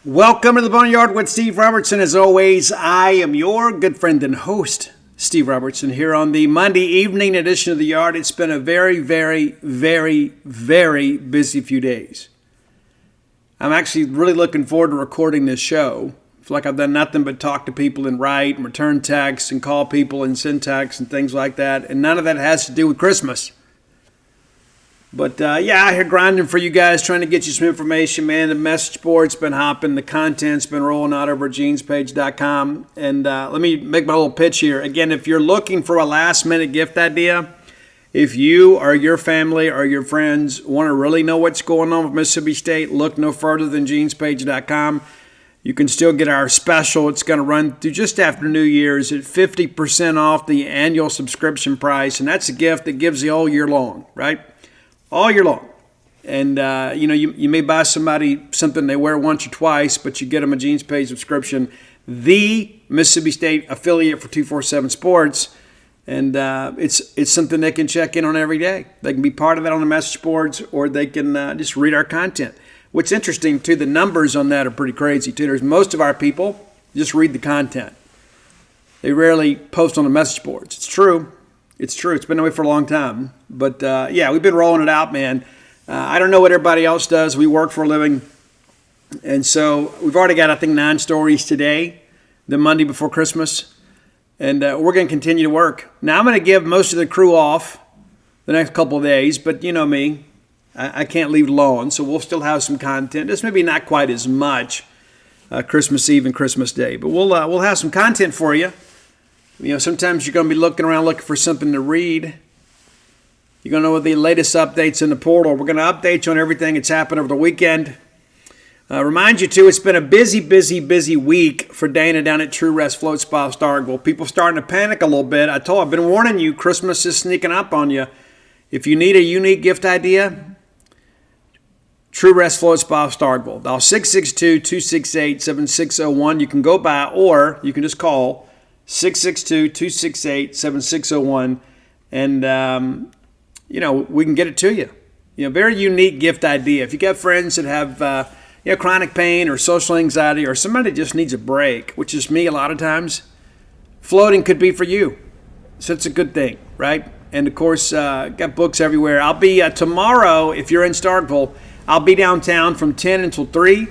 Welcome to the Boneyard with Steve Robertson. As always, I am your good friend and host, Steve Robertson, here on the Monday evening edition of The Yard. It's been a very, very, very, very busy few days. I'm actually really looking forward to recording this show. I feel like I've done nothing but talk to people and write and return texts and call people and send texts and things like that. And none of that has to do with Christmas. But out here grinding for you guys, trying to get you some information, man. The message board's been hopping. The content's been rolling out over at genespage.com. And let me make my little pitch here. Again, if you're looking for a last-minute gift idea, if you or your family or your friends want to really know what's going on with Mississippi State, look no further than genespage.com. You can still get our special. It's going to run through just after New Year's at 50% off the annual subscription price. And that's a gift that gives you all year long, right? All year long. And, you may buy somebody something they wear once or twice, but you get them a Jeans Page subscription, the Mississippi State affiliate for 247 Sports. And it's something they can check in on every day. They can be part of that on the message boards, or they can just read our content. What's interesting, too, the numbers on that are pretty crazy, too. There's most of our people just read the content. They rarely post on the message boards. It's true. It's true. It's been that way for a long time. But, we've been rolling it out, man. I don't know what everybody else does. We work for a living. And so we've already got, I think, 9 stories today, the Monday before Christmas. And we're going to continue to work. Now, I'm going to give most of the crew off the next couple of days. But you know me. I can't leave it alone. So we'll still have some content. Just maybe not quite as much Christmas Eve and Christmas Day. But we'll have some content for you. You know, sometimes you're going to be looking around looking for something to read. You're going to know the latest updates in the portal. We're going to update you on everything that's happened over the weekend. Remind you, too, it's been a busy week for Dana down at True Rest Float Spa of Starkville. People starting to panic a little bit. I've been warning you, Christmas is sneaking up on you. If you need a unique gift idea, True Rest Float Spa of Starkville. Dial 662-268-7601. You can go by, or you can just call 662-268-7601, and, we can get it to you. Very unique gift idea. If you got friends that have, chronic pain or social anxiety, or somebody just needs a break, which is me a lot of times, floating could be for you. So it's a good thing, right? And, of course, got books everywhere. I'll be tomorrow, if you're in Starkville, I'll be downtown from 10 until 3.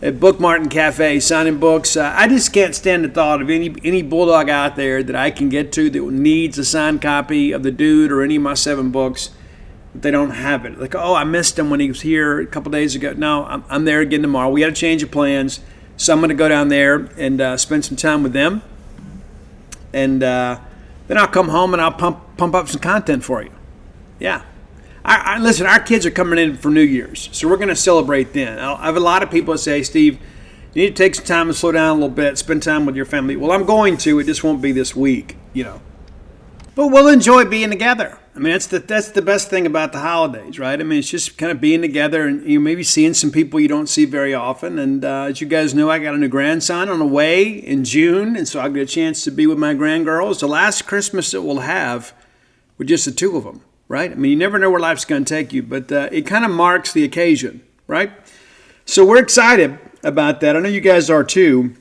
At Book Martin Cafe, signing books. I just can't stand the thought of any Bulldog out there that I can get to that needs a signed copy of The Dude or any of my 7 books, but they don't have it. Like, I missed him when he was here a couple days ago. No, I'm there again tomorrow. We got a change of plans, so I'm going to go down there and spend some time with them. And then I'll come home and I'll pump up some content for you. Yeah. Listen, our kids are coming in for New Year's, so we're going to celebrate then. I have a lot of people that say, Steve, you need to take some time and slow down a little bit, spend time with your family. Well, I'm going to. It just won't be this week, But we'll enjoy being together. I mean, that's the best thing about the holidays, right? I mean, it's just kind of being together and maybe seeing some people you don't see very often. And as you guys know, I got a new grandson on the way in June, and so I'll get a chance to be with my grandgirls. The last Christmas that we'll have with just the 2 of them. Right? I mean, you never know where life's going to take you, but it kind of marks the occasion, right? So we're excited about that. I know you guys are too.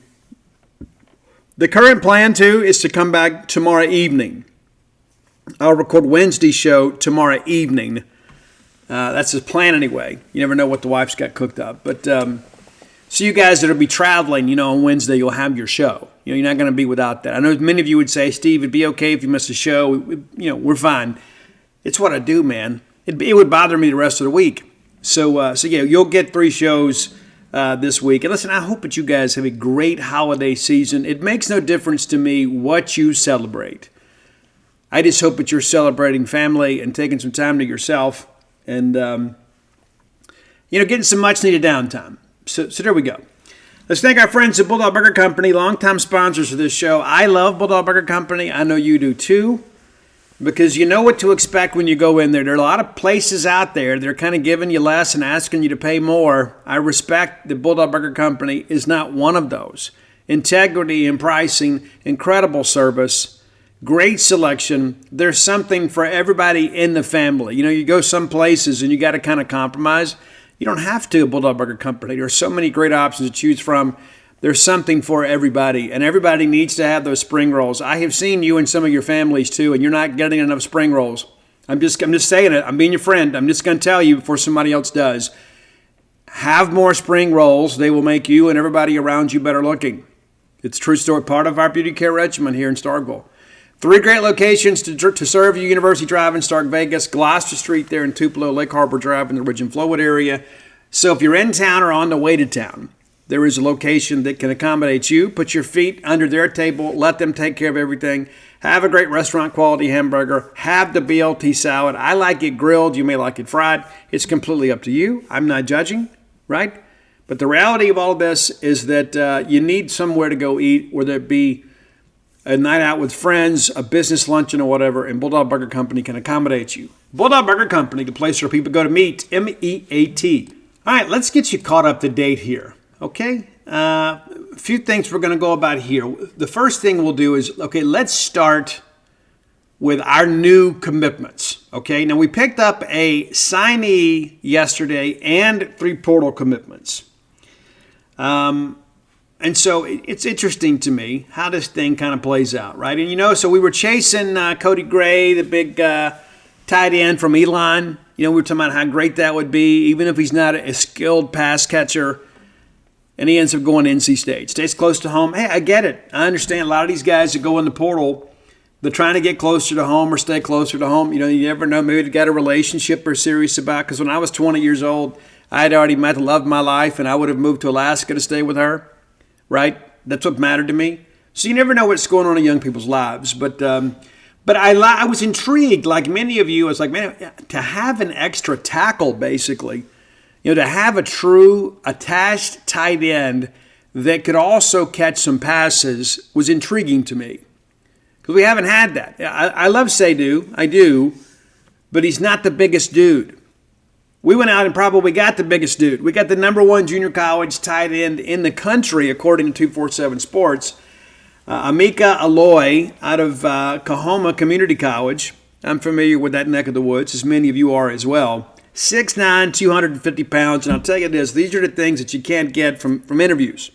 The current plan, too, is to come back tomorrow evening. I'll record Wednesday's show tomorrow evening. That's the plan anyway. You never know what the wife's got cooked up. But so you guys that will be traveling, on Wednesday, you'll have your show. You're not going to be without that. I know many of you would say, Steve, it'd be okay if you missed a show. We're fine. It's what I do, man. It would bother me the rest of the week. So you'll get 3 shows this week. And listen, I hope that you guys have a great holiday season. It makes no difference to me what you celebrate. I just hope that you're celebrating family and taking some time to yourself and, getting some much-needed downtime. So there we go. Let's thank our friends at Bulldog Burger Company, longtime sponsors of this show. I love Bulldog Burger Company. I know you do too. Because you know what to expect when you go in there. There are a lot of places out there that are kind of giving you less and asking you to pay more. I respect the Bulldog Burger Company is not one of those. Integrity in pricing, incredible service, great selection. There's something for everybody in the family. You go some places and you got to kind of compromise. You don't have to, Bulldog Burger Company. There are so many great options to choose from. There's something for everybody, and everybody needs to have those spring rolls. I have seen you and some of your families too, and you're not getting enough spring rolls. I'm just saying it. I'm being your friend. I'm just going to tell you before somebody else does. Have more spring rolls. They will make you and everybody around you better looking. It's a true story, part of our beauty care regimen here in Starkville. 3 great locations to serve you: University Drive in Stark Vegas, Gloucester Street there in Tupelo, Lake Harbor Drive in the Ridge and Flowwood area. So if you're in town or on the way to town, there is a location that can accommodate you. Put your feet under their table. Let them take care of everything. Have a great restaurant quality hamburger. Have the BLT salad. I like it grilled. You may like it fried. It's completely up to you. I'm not judging, right? But the reality of all of this is that you need somewhere to go eat, whether it be a night out with friends, a business luncheon, or whatever, and Bulldog Burger Company can accommodate you. Bulldog Burger Company, the place where people go to meet, M-E-A-T. All right, let's get you caught up to date here, okay? A few things we're going to go about here. The first thing we'll do is, okay, let's start with our new commitments, okay? Now, we picked up a signee yesterday and 3 portal commitments. And so it's interesting to me how this thing kind of plays out, right? And, so we were chasing Cody Gray, the big tight end from Elon. We were talking about how great that would be, even if he's not a skilled pass catcher. And he ends up going to NC State. Stays close to home. Hey, I get it. I understand a lot of these guys that go in the portal, they're trying to get closer to home or stay closer to home. You never know. Maybe they got a relationship they're serious about. Because when I was 20 years old, I had already met the love of my life, and I would have moved to Alaska to stay with her. Right? That's what mattered to me. So you never know what's going on in young people's lives. But I was intrigued, like many of you. I was like, man, to have an extra tackle, basically, to have a true attached tight end that could also catch some passes was intriguing to me. Because we haven't had that. I love Seydu. I do. But he's not the biggest dude. We went out and probably got the biggest dude. We got the number 1 junior college tight end in the country, according to 247 Sports. Amika Aloy out of Kahoma Community College. I'm familiar with that neck of the woods, as many of you are as well. 6'9", 250 pounds. And I'll tell you this, these are the things that you can't get from interviews.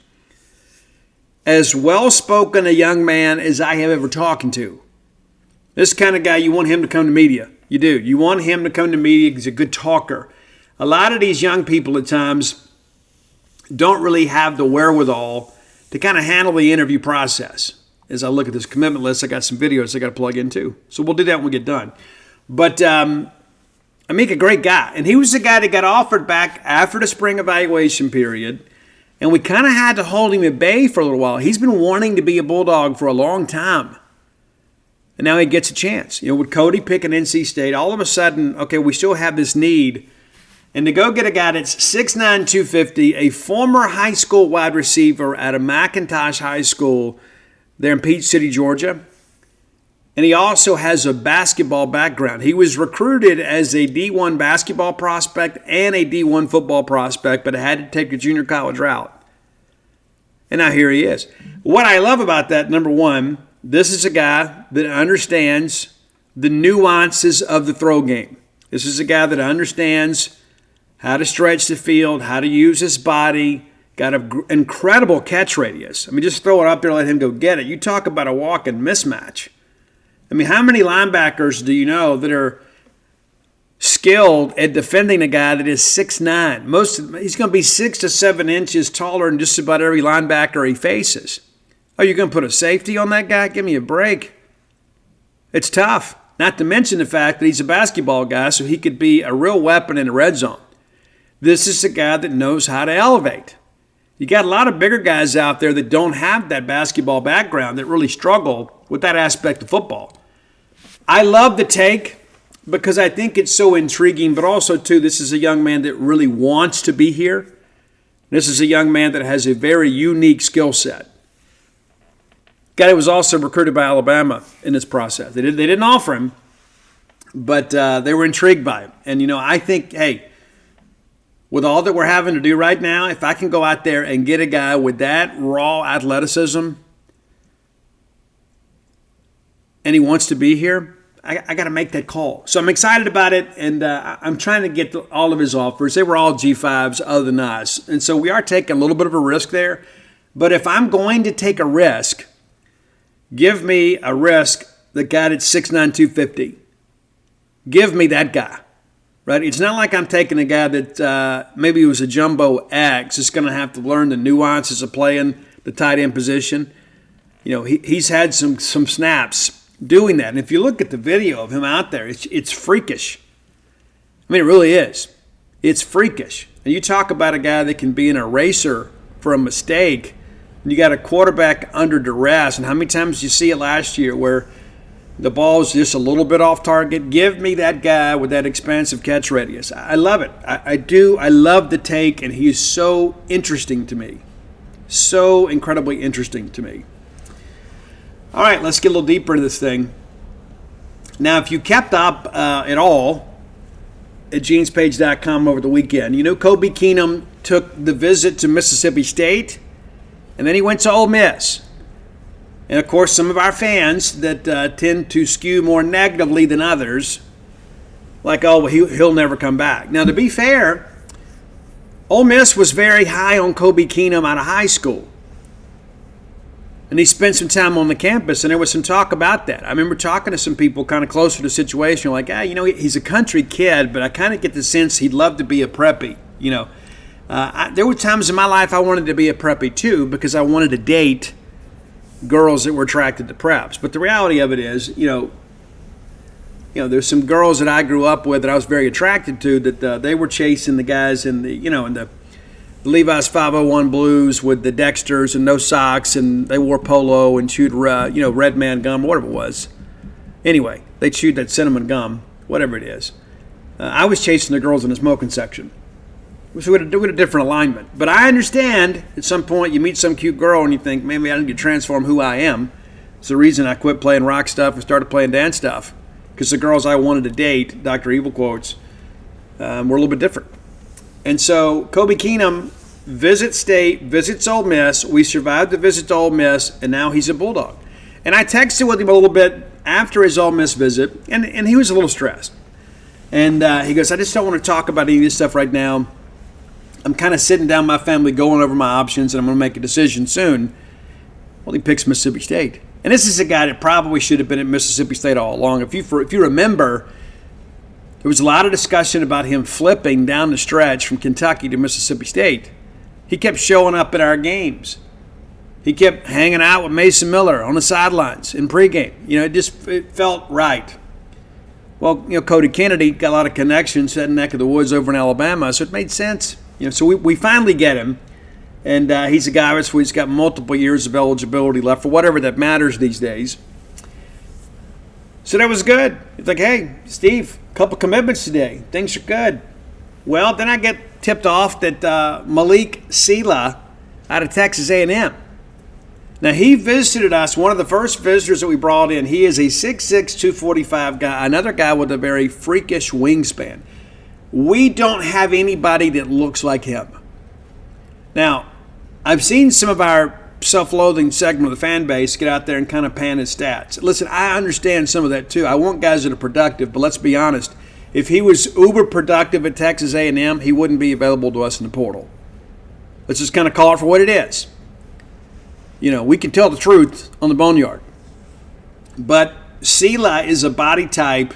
As well-spoken a young man as I have ever talked to. This kind of guy, you want him to come to media. You do. You want him to come to media because he's a good talker. A lot of these young people at times don't really have the wherewithal to kind of handle the interview process. As I look at this commitment list, I got some videos I got to plug in too. So we'll do that when we get done. But Amika, great guy. And he was the guy that got offered back after the spring evaluation period. And we kind of had to hold him at bay for a little while. He's been wanting to be a Bulldog for a long time. And now he gets a chance. With Cody picking NC State, all of a sudden, okay, we still have this need. And to go get a guy that's 6'9", 250, a former high school wide receiver at a McIntosh High School there in Peach City, Georgia. And he also has a basketball background. He was recruited as a D1 basketball prospect and a D1 football prospect, but had to take the junior college route. And now here he is. What I love about that, number one, this is a guy that understands the nuances of the throw game. This is a guy that understands how to stretch the field, how to use his body, got an incredible catch radius. I mean, just throw it up there and let him go get it. You talk about a walk-in mismatch. I mean, how many linebackers do you know that are skilled at defending a guy that is 6'9"? He's going to be 6 to 7 inches taller than just about every linebacker he faces. Oh, you're going to put a safety on that guy? Give me a break. It's tough. Not to mention the fact that he's a basketball guy, so he could be a real weapon in the red zone. This is a guy that knows how to elevate. You got a lot of bigger guys out there that don't have that basketball background that really struggle with that aspect of football. I love the take because I think it's so intriguing, but also, too, this is a young man that really wants to be here. This is a young man that has a very unique skill set. Guy that was also recruited by Alabama in this process. They didn't offer him, but they were intrigued by him. And, I think, hey, with all that we're having to do right now, if I can go out there and get a guy with that raw athleticism and he wants to be here, I got to make that call. So I'm excited about it, and I'm trying to get all of his offers. They were all G5s other than us. And so we are taking a little bit of a risk there. But if I'm going to take a risk, give me a risk that got at 6'9", 250. Give me that guy, right? It's not like I'm taking a guy that maybe he was a jumbo X. It's going to have to learn the nuances of playing the tight end position. He's had some snaps doing that. And if you look at the video of him out there, it's freakish. I mean, it really is. It's freakish. And you talk about a guy that can be an eraser for a mistake, and you got a quarterback under duress. And how many times did you see it last year where the ball's just a little bit off target? Give me that guy with that expansive catch radius. I love it. I do. I love the take, and he is so interesting to me. So incredibly interesting to me. All right, let's get a little deeper into this thing. Now, if you kept up at all at genespage.com over the weekend, Kobe Keenum took the visit to Mississippi State, and then he went to Ole Miss. And, of course, some of our fans that tend to skew more negatively than others, like, oh, well, he'll never come back. Now, to be fair, Ole Miss was very high on Kobe Keenum out of high school. And he spent some time on the campus, and there was some talk about that. I remember talking to some people kind of closer to the situation, like, he's a country kid, but I kind of get the sense he'd love to be a preppy. There were times in my life I wanted to be a preppy too, because I wanted to date girls that were attracted to preps. But the reality of it is, there's some girls that I grew up with that I was very attracted to that they were chasing the guys in the Levi's 501 blues with the Dexters and no socks, and they wore polo and chewed, Red Man gum, whatever it was. Anyway, they chewed that cinnamon gum, whatever it is. I was chasing the girls in the smoking section. So we had a different alignment. But I understand at some point you meet some cute girl and you think, maybe I need to transform who I am. It's the reason I quit playing rock stuff and started playing dance stuff. Because the girls I wanted to date, Dr. Evil quotes, were a little bit different. And so Kobe Keenum visits State, visits Ole Miss. We survived the visit to Ole Miss, and now he's a Bulldog. And I texted with him a little bit after his Ole Miss visit, and he was a little stressed. And he goes, I just don't want to talk about any of this stuff right now. I'm kind of sitting down with my family, going over my options, and I'm going to make a decision soon. Well, he picks Mississippi State. And this is a guy that probably should have been at Mississippi State all along. If you remember, there was a lot of discussion about him flipping down the stretch from Kentucky to Mississippi State. He kept showing up at our games. He kept hanging out with Mason Miller on the sidelines in pregame. It felt right. Well, Cody Kennedy got a lot of connections that neck of the woods over in Alabama, so it made sense. So we finally get him, and he's a guy who's got multiple years of eligibility left for whatever that matters these days. So that was good. It's like, hey, Steve, a couple commitments today. Things are good. Well, then I get tipped off that Malik CA out of Texas A&M. Now, he visited us, one of the first visitors that we brought in. He is a 6'6", 245 guy, another guy with a very freakish wingspan. We don't have anybody that looks like him. Now, I've seen some of our self-loathing segment of the fan base get out there and kind of pan his stats. Listen, I understand some of that too. I want guys that are productive, but let's be honest. If he was uber productive at Texas A&M, he wouldn't be available to us in the portal. Let's just kind of call it for what it is. We can tell the truth on the Boneyard. But CA is a body type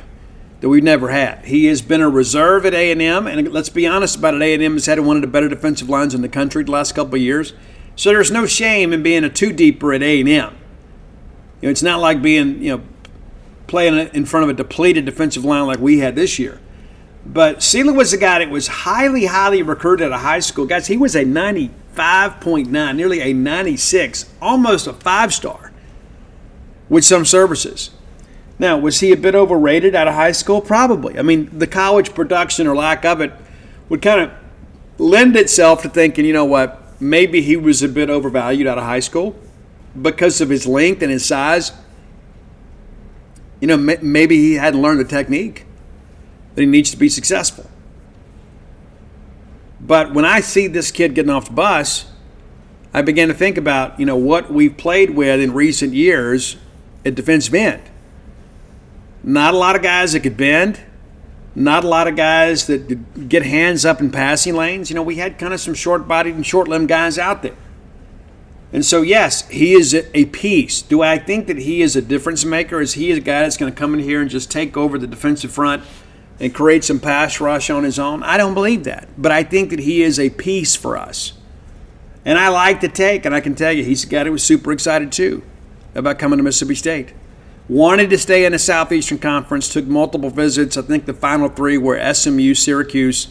that we've never had. He has been a reserve at A&M, and let's be honest about it, A&M has had one of the better defensive lines in the country the last couple of years. So there's no shame in being a two-deeper at A&M. It's not like being, playing in front of a depleted defensive line like we had this year. But CA was a guy that was highly, highly recruited out of high school. Guys, he was a 95.9, nearly a 96, almost a 5-star with some services. Now, was he a bit overrated out of high school? Probably. I mean, the college production or lack of it would kind of lend itself to thinking, maybe he was a bit overvalued out of high school because of his length and his size. Maybe he hadn't learned the technique that he needs to be successful. But when I see this kid getting off the bus, I began to think about, what we've played with in recent years at defensive end. Not a lot of guys that could bend. Not a lot of guys that could get hands up in passing lanes. We had kind of some short-bodied and short-limbed guys out there. And so, yes, he is a piece. Do I think that he is a difference maker? Is he a guy that's going to come in here and just take over the defensive front and create some pass rush on his own? I don't believe that. But I think that he is a piece for us. And I like the take, and I can tell you, he's a guy who was super excited too about coming to Mississippi State. Wanted to stay in the Southeastern Conference, took multiple visits. I think the final three were SMU, Syracuse,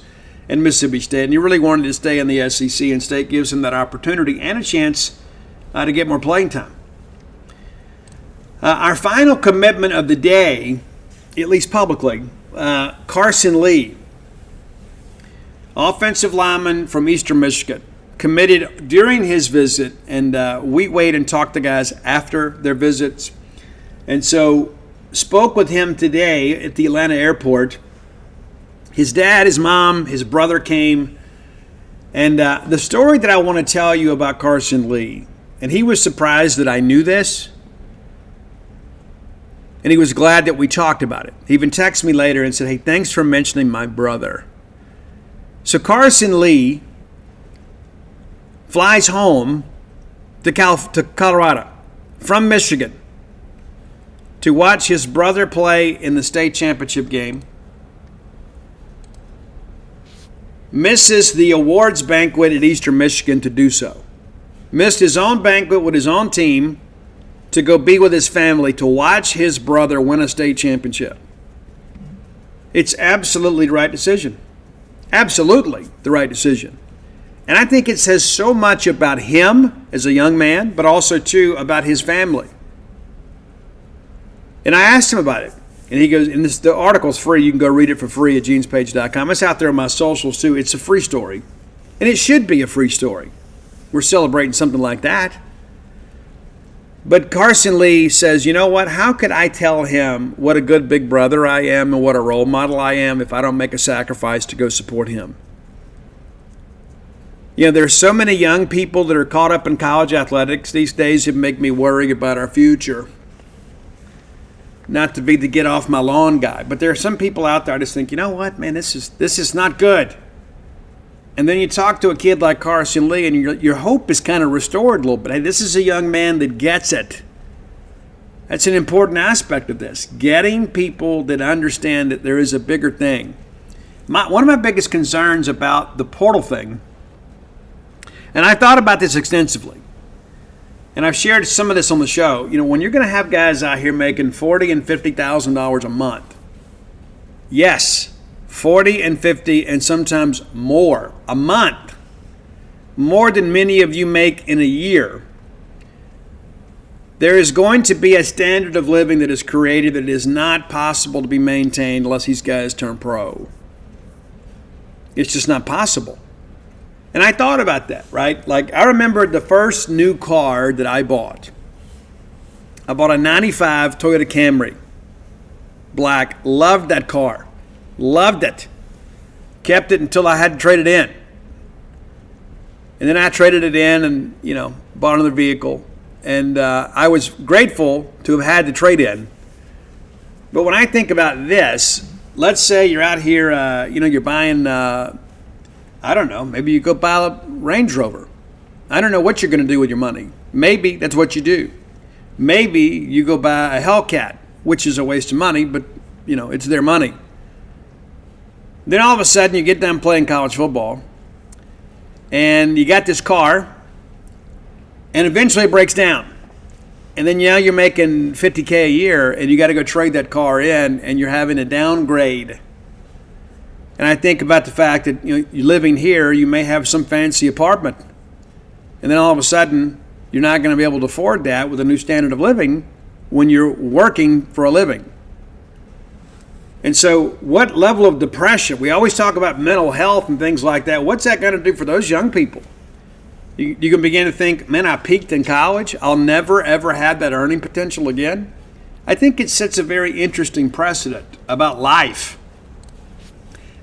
and Mississippi State. And he really wanted to stay in the SEC, and State gives him that opportunity and a chance to get more playing time. Our final commitment of the day, at least publicly, Carson Lee, offensive lineman from Eastern Michigan, committed during his visit, and we wait and talk to guys after their visits. And so spoke with him today at the Atlanta airport. His dad, his mom, his brother came. And the story that I want to tell you about Carson Lee, and he was surprised that I knew this, and he was glad that we talked about it. He even texted me later and said, hey, thanks for mentioning my brother. So Carson Lee flies home to Colorado from Michigan to watch his brother play in the state championship game. Misses the awards banquet at Eastern Michigan to do so. Missed his own banquet with his own team to go be with his family to watch his brother win a state championship. It's absolutely the right decision. Absolutely the right decision. And I think it says so much about him as a young man, but also, too, about his family. And I asked him about it. And he goes, and the article's free. You can go read it for free at genespage.com. It's out there on my socials, too. It's a free story. And it should be a free story. We're celebrating something like that. But Carson Lee says, you know what? How could I tell him what a good big brother I am and what a role model I am if I don't make a sacrifice to go support him? There's so many young people that are caught up in college athletics these days that make me worry about our future. Not to be the get off my lawn guy, but there are some people out there I just think, you know what, man, this is not good. And then you talk to a kid like Carson Lee, and your hope is kind of restored a little bit. Hey, this is a young man that gets it. That's an important aspect of this, getting people that understand that there is a bigger thing. One of my biggest concerns about the portal thing, and I thought about this extensively, and I've shared some of this on the show. When you're going to have guys out here making $40,000 and $50,000 a month, yes, 40 and 50 and sometimes more a month, more than many of you make in a year, there is going to be a standard of living that is created that is not possible to be maintained unless these guys turn pro. It's just not possible. And I thought about that, right? Like, I remember the first new car that I bought. I bought a 95 Toyota Camry, black. Loved that car. Loved it. Kept it until I had to trade it in. And then I traded it in and, bought another vehicle. And I was grateful to have had the trade in. But when I think about this, let's say you're out here, you're buying, I don't know, maybe you go buy a Range Rover. I don't know what you're going to do with your money. Maybe that's what you do. Maybe you go buy a Hellcat, which is a waste of money, but, it's their money. Then all of a sudden you get done playing college football and you got this car and eventually it breaks down. And then now you're making $50K a year and you got to go trade that car in and you're having a downgrade. And I think about the fact that you're living here, you may have some fancy apartment. And then all of a sudden you're not going to be able to afford that with a new standard of living when you're working for a living. And so what level of depression? We always talk about mental health and things like that. What's that going to do for those young people? You can begin to think, man, I peaked in college. I'll never, ever have that earning potential again. I think it sets a very interesting precedent about life.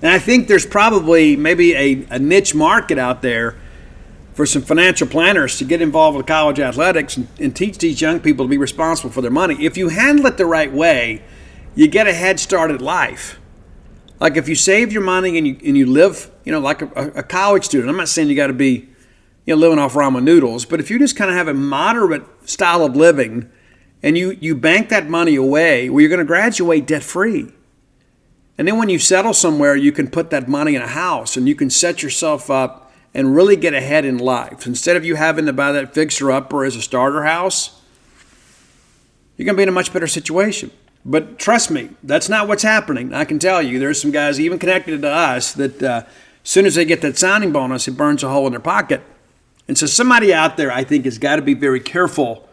And I think there's probably maybe a niche market out there for some financial planners to get involved with college athletics and teach these young people to be responsible for their money. If you handle it the right way, you get a head start at life. Like if you save your money and you live, like a college student. I'm not saying you got to be, living off ramen noodles, but if you just kind of have a moderate style of living and you bank that money away, well, you're going to graduate debt-free. And then when you settle somewhere, you can put that money in a house and you can set yourself up and really get ahead in life. Instead of you having to buy that fixer-upper as a starter house, you're going to be in a much better situation. But trust me, that's not what's happening. I can tell you, there's some guys even connected to us that as soon as they get that signing bonus, it burns a hole in their pocket. And so somebody out there, I think, has got to be very careful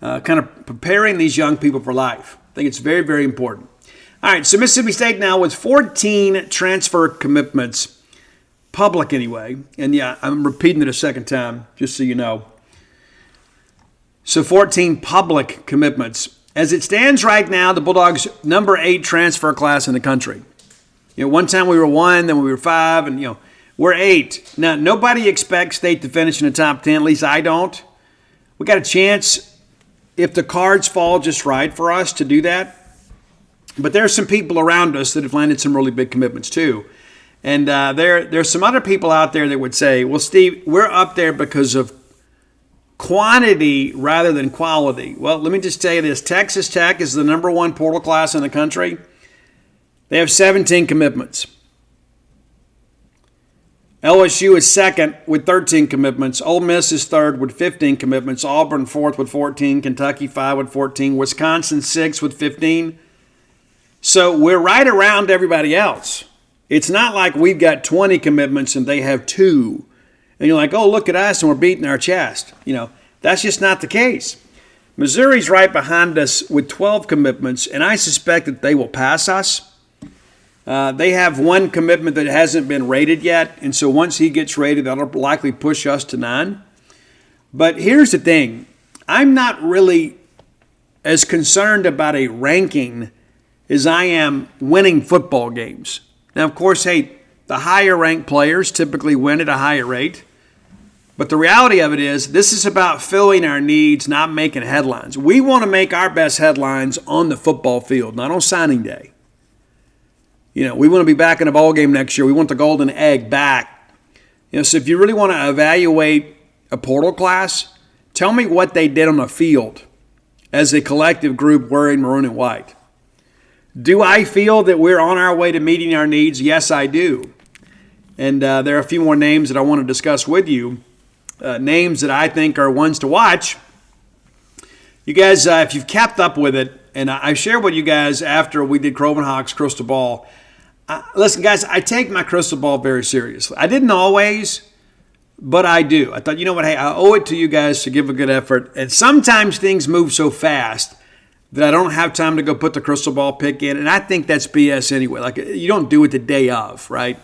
kind of preparing these young people for life. I think it's very, very important. All right, so Mississippi State now with 14 transfer commitments, public anyway. And yeah, I'm repeating it a second time, just so you know. So 14 public commitments. As it stands right now, the Bulldogs' number 8 transfer class in the country. One time we were 1, then we were 5, and we're 8. Now, nobody expects State to finish in the top 10, at least I don't. We got a chance, if the cards fall just right, for us to do that. But there's some people around us that have landed some really big commitments too. And there's some other people out there that would say, well, Steve, we're up there because of quantity rather than quality. Well, let me just tell you this. Texas Tech is the number 1 portal class in the country. They have 17 commitments. LSU is second with 13 commitments. Ole Miss is third with 15 commitments. Auburn fourth with 14. Kentucky 5 with 14. Wisconsin 6 with 15. So we're right around everybody else. It's not like we've got 20 commitments and they have 2. And you're like, oh, look at us and we're beating our chest. That's just not the case. Missouri's right behind us with 12 commitments, and I suspect that they will pass us. They have 1 commitment that hasn't been rated yet, and so once he gets rated, that'll likely push us to 9. But here's the thing. I'm not really as concerned about a ranking as I am winning football games. Now, of course, hey, the higher-ranked players typically win at a higher rate. But the reality of it is, this is about filling our needs, not making headlines. We want to make our best headlines on the football field, not on signing day. We want to be back in a bowl game next year. We want the golden egg back. So if you really want to evaluate a portal class, tell me what they did on the field as a collective group wearing maroon and white. Do I feel that we're on our way to meeting our needs? Yes, I do. And there are a few more names that I want to discuss with you. Names that I think are ones to watch. You guys, if you've kept up with it, and I shared with you guys after we did Crovenhawk's Crystal Ball. Listen, guys, I take my crystal ball very seriously. I didn't always, but I do. I thought, you know what, hey, I owe it to you guys to give a good effort. And sometimes things move so fast that I don't have time to go put the crystal ball pick in. And I think that's BS anyway. Like, you don't do it the day of, right?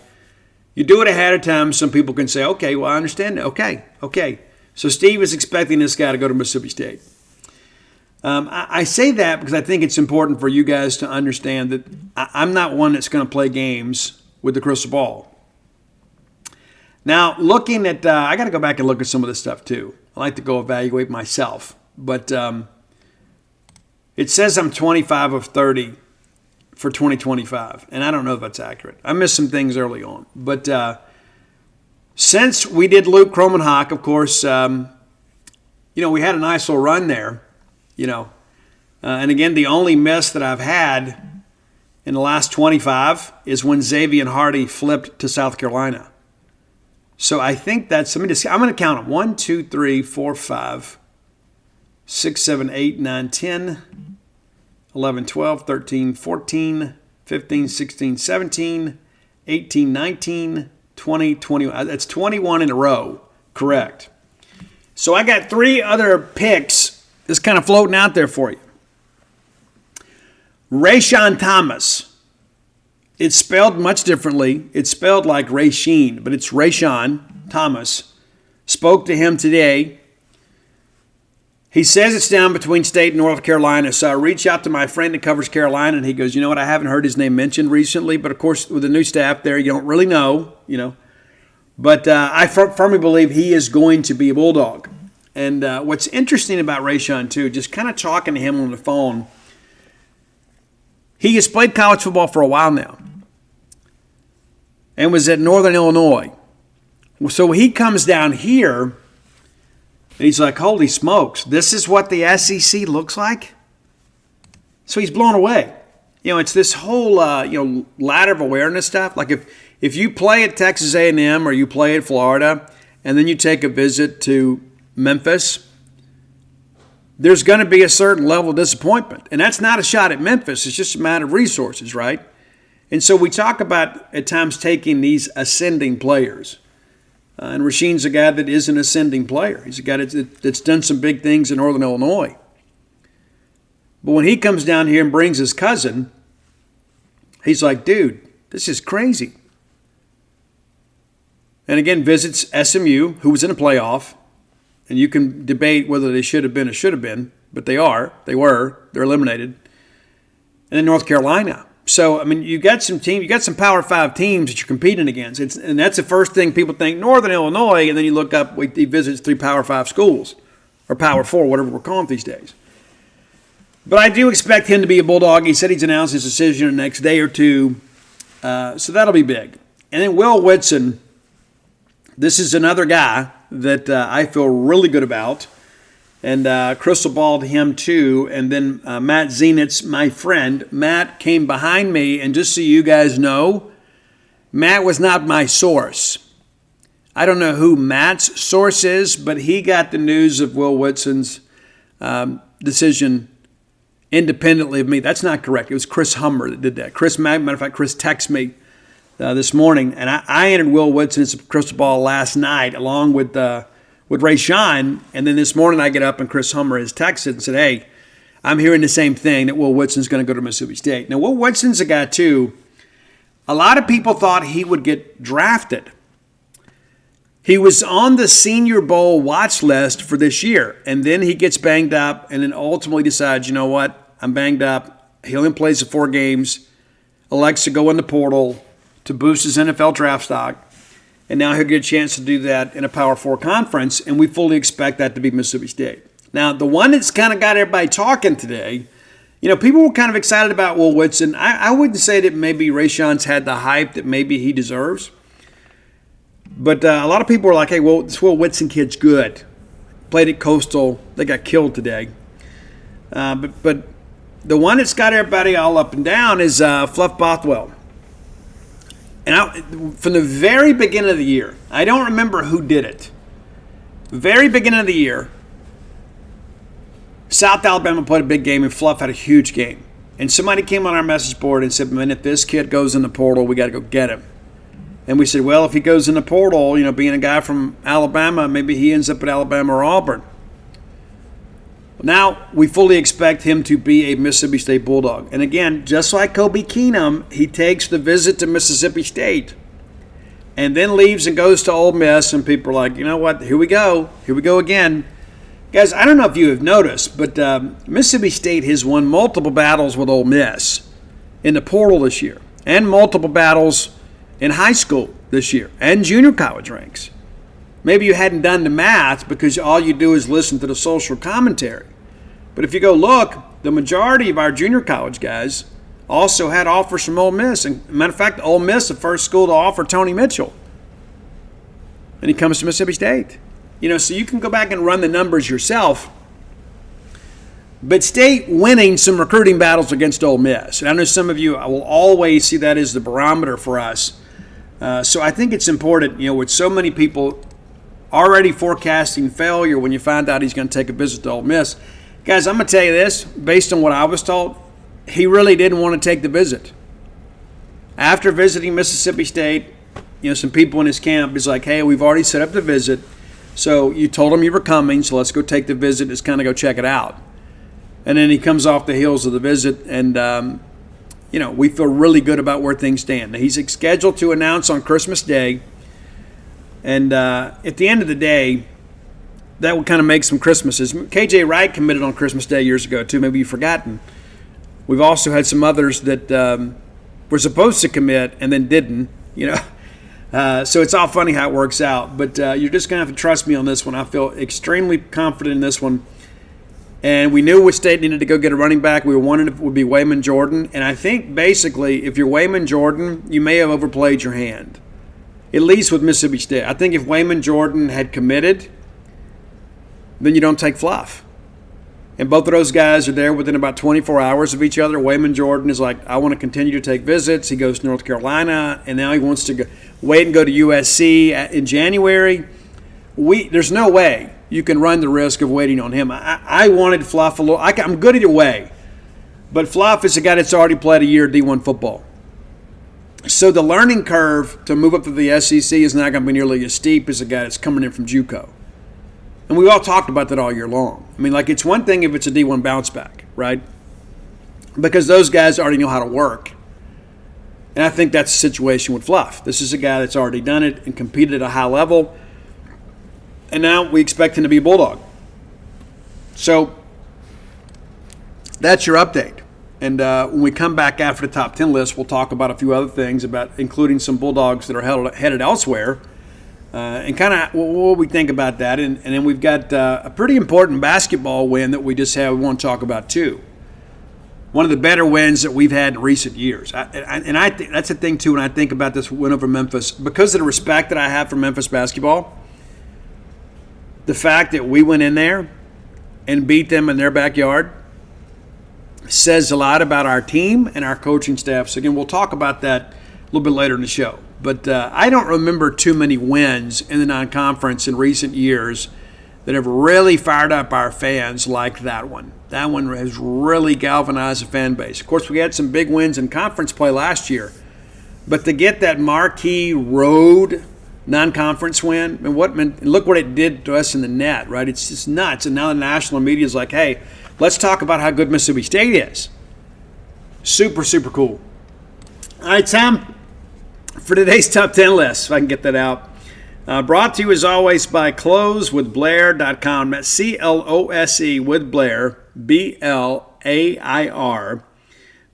You do it ahead of time. Some people can say, okay, well, I understand. Okay. So Steve is expecting this guy to go to Mississippi State. I say that because I think it's important for you guys to understand that I'm not one that's going to play games with the crystal ball. Now, looking at, I got to go back and look at some of this stuff too. I like to go evaluate myself. But it says I'm 25 of 30 for 2025, and I don't know if that's accurate. I missed some things early on. But since we did Luke Crovenhawk, of course, we had a nice little run there. And again, the only miss that I've had in the last 25 is when Xavier Hardy flipped to South Carolina. So I think that's, I'm going to count them. 1, 2, 3, 4, 5, 6, 7, 8, 9, 10, 11, 12, 13, 14, 15, 16, 17, 18, 19, 20, 21. That's 21 in a row. Correct. So I got 3 other picks just kind of floating out there for you. Rayshawn Thomas. It's spelled much differently. It's spelled like Rasheen, but it's Rayshawn Thomas. Spoke to him today. He says it's down between State and North Carolina, so I reached out to my friend that covers Carolina, and he goes, you know what, I haven't heard his name mentioned recently, but of course with the new staff there, you don't really know, But I firmly believe he is going to be a Bulldog. And what's interesting about Rayshawn, too, just kind of talking to him on the phone, He has played college football for a while now and was at Northern Illinois. So he comes down here, and he's like, holy smokes, this is what the SEC looks like? So he's blown away. It's this whole, ladder of awareness stuff. Like if you play at Texas A&M or you play at Florida and then you take a visit to Memphis, there's going to be a certain level of disappointment. And that's not a shot at Memphis. It's just a matter of resources, right? And so we talk about at times taking these ascending players. And Rasheed's a guy that is an ascending player. He's a guy that's done some big things in Northern Illinois. But when he comes down here and brings his cousin, he's like, dude, this is crazy. And again, visits SMU, who was in a playoff. And you can debate whether they should have been or should have been, but they were. They're eliminated. And then North Carolina. So, you got some Power 5 teams that you're competing against. And that's the first thing people think, Northern Illinois, and then you look up, he visits 3 Power 5 schools, or Power 4, whatever we're calling these days. But I do expect him to be a Bulldog. He said he's announced his decision in the next day or two. So that'll be big. And then Will Woodson, this is another guy that I feel really good about. And crystal balled him too. And then Matt Zenitz, my friend. Matt came behind me. And just so you guys know, Matt was not my source. I don't know who Matt's source is, but he got the news of Will Woodson's decision independently of me. That's not correct. It was Chris Hummer that did that. Matter of fact, Chris texted me this morning, and I entered Will Woodson's crystal ball last night along with Ray Shawn, and then this morning I get up and Chris Hummer has texted and said, hey, I'm hearing the same thing, that Will Woodson's going to go to Mississippi State. Now, Will Woodson's a guy, too. A lot of people thought he would get drafted. He was on the Senior Bowl watch list for this year, and then he gets banged up and then ultimately decides, you know what, I'm banged up. He only plays the 4 games, elects to go in the portal to boost his NFL draft stock, and now he'll get a chance to do that in a Power 4 conference, and we fully expect that to be Mississippi State. Now, the one that's kind of got everybody talking today, people were kind of excited about Will Woodson. I wouldn't say that maybe Ray Shawn's had the hype that maybe he deserves. But a lot of people were like, hey, well, this Will Woodson kid's good. Played at Coastal. They got killed today. But the one that's got everybody all up and down is Fluff Blackwell. And from the very beginning of the year, I don't remember who did it. Very beginning of the year, South Alabama played a big game and Fluff had a huge game. And somebody came on our message board and said, man, if this kid goes in the portal, we got to go get him. And we said, well, if he goes in the portal, being a guy from Alabama, maybe he ends up at Alabama or Auburn. Now, we fully expect him to be a Mississippi State Bulldog. And again, just like Kobe Keenum, he takes the visit to Mississippi State and then leaves and goes to Ole Miss, and people are like, you know what, here we go again. Guys, I don't know if you have noticed, but Mississippi State has won multiple battles with Ole Miss in the portal this year, and multiple battles in high school this year, and junior college ranks. Maybe you hadn't done the math because all you do is listen to the social commentary. But if you go look, the majority of our junior college guys also had offers from Ole Miss. And matter of fact, Ole Miss, the first school to offer Tony Mitchell. And he comes to Mississippi State. So you can go back and run the numbers yourself. But State winning some recruiting battles against Ole Miss. And I know some of you will always see that as the barometer for us. So I think it's important, with so many people already forecasting failure when you find out he's going to take a visit to Ole Miss. Guys, I'm going to tell you this, based on what I was told, he really didn't want to take the visit. After visiting Mississippi State, some people in his camp is like, hey, we've already set up the visit, so you told him you were coming, so let's go take the visit, let's kind of go check it out. And then he comes off the heels of the visit, and, we feel really good about where things stand. Now, he's scheduled to announce on Christmas Day. And at the end of the day, that would kind of make some Christmases. KJ Wright committed on Christmas Day years ago, too. Maybe you've forgotten. We've also had some others that were supposed to commit and then didn't, So it's all funny how it works out. But you're just going to have to trust me on this one. I feel extremely confident in this one. And we knew State needed to go get a running back. We were wanting it would be Wayman Jordan. And I think basically if you're Wayman Jordan, you may have overplayed your hand, at least with Mississippi State. I think if Wayman Jordan had committed, then you don't take Fluff. And both of those guys are there within about 24 hours of each other. Wayman Jordan is like, I want to continue to take visits. He goes to North Carolina, and now he wants to wait and go to USC in January. There's no way you can run the risk of waiting on him. I wanted Fluff a little. I'm good either way. But Fluff is a guy that's already played a year of D1 football. So the learning curve to move up to the SEC is not going to be nearly as steep as a guy that's coming in from JUCO. And we've all talked about that all year long. I mean, like, it's one thing if it's a D1 bounce back, right? Because those guys already know how to work. And I think that's the situation with Fluff. This is a guy that's already done it and competed at a high level. And now we expect him to be a Bulldog. So that's your update. And when we come back after the top 10 list, we'll talk about a few other things, about including some Bulldogs that are headed elsewhere. And kind of what we think about that. And then we've got a pretty important basketball win that we want to talk about too. One of the better wins that we've had in recent years. I think that's the thing too when I think about this win over Memphis. Because of the respect that I have for Memphis basketball, the fact that we went in there and beat them in their backyard says a lot about our team and our coaching staff. So again, we'll talk about that a little bit later in the show. But I don't remember too many wins in the non-conference in recent years that have really fired up our fans like that one. That one has really galvanized the fan base. Of course, we had some big wins in conference play last year. But to get that marquee road non-conference win, and look what it did to us in the net, right? It's just nuts. And now the national media is like, hey, let's talk about how good Mississippi State is. Super, super cool. All right, Sam. For today's top 10 list, if I can get that out, brought to you as always by closewithblair.com. That's CLOSE with Blair, BLAIR.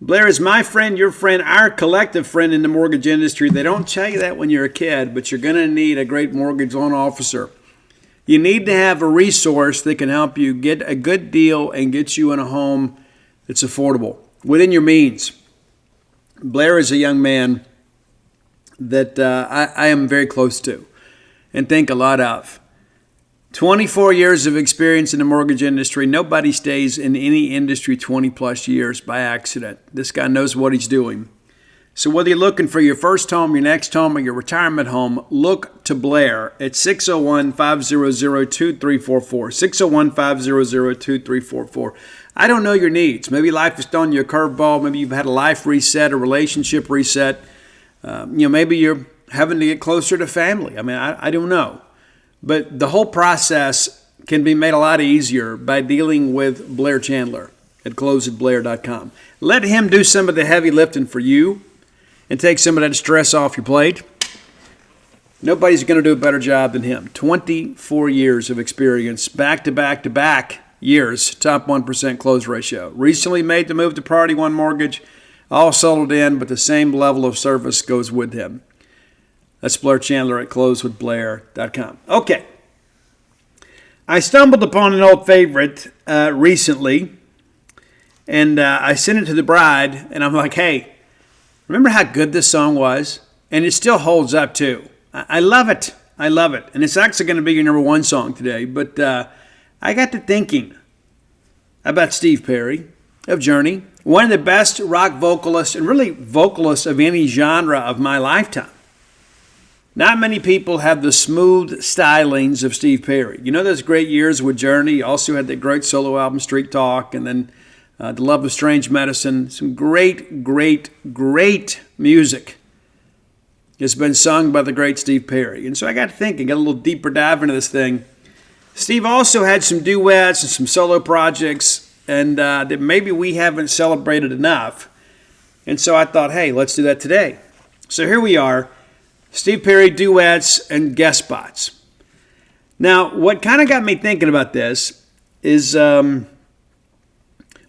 Blair is my friend, your friend, our collective friend in the mortgage industry. They don't tell you that when you're a kid, but you're going to need a great mortgage loan officer. You need to have a resource that can help you get a good deal and get you in a home that's affordable, within your means. Blair is a young man that I am very close to and think a lot of. 24 years of experience in the mortgage industry. Nobody stays in any industry 20 plus years by accident. This guy knows what he's doing. So whether you're looking for your first home, your next home, or your retirement home, look to Blair at 601-500-2344. 601-500-2344. I don't know your needs. Maybe life has thrown you a curveball. Maybe you've had a life reset, a relationship reset. Maybe you're having to get closer to family. I mean, I don't know. But the whole process can be made a lot easier by dealing with Blair Chandler at closewithblair.com. Let him do some of the heavy lifting for you and take some of that stress off your plate. Nobody's going to do a better job than him. 24 years of experience, back-to-back-to-back years, top 1% close ratio. Recently made the move to Priority One Mortgage. All settled in, but the same level of service goes with him. That's Blair Chandler at closewithblair.com. Okay. I stumbled upon an old favorite recently, and I sent it to the bride, and I'm like, hey, remember how good this song was? And it still holds up, too. I love it. I love it. And it's actually going to be your number one song today, but I got to thinking about Steve Perry of Journey, one of the best rock vocalists and really vocalists of any genre of my lifetime. Not many people have the smooth stylings of Steve Perry. You know those great years with Journey. He also had that great solo album, Street Talk, and then The Love of Strange Medicine. Some great, great, great music has been sung by the great Steve Perry. And so I got to thinking, got a little deeper dive into this thing. Steve also had some duets and some solo projects, and that maybe we haven't celebrated enough. And so I thought, hey, let's do that today. So here we are. Steve Perry duets and guest spots. Now, what kind of got me thinking about this is on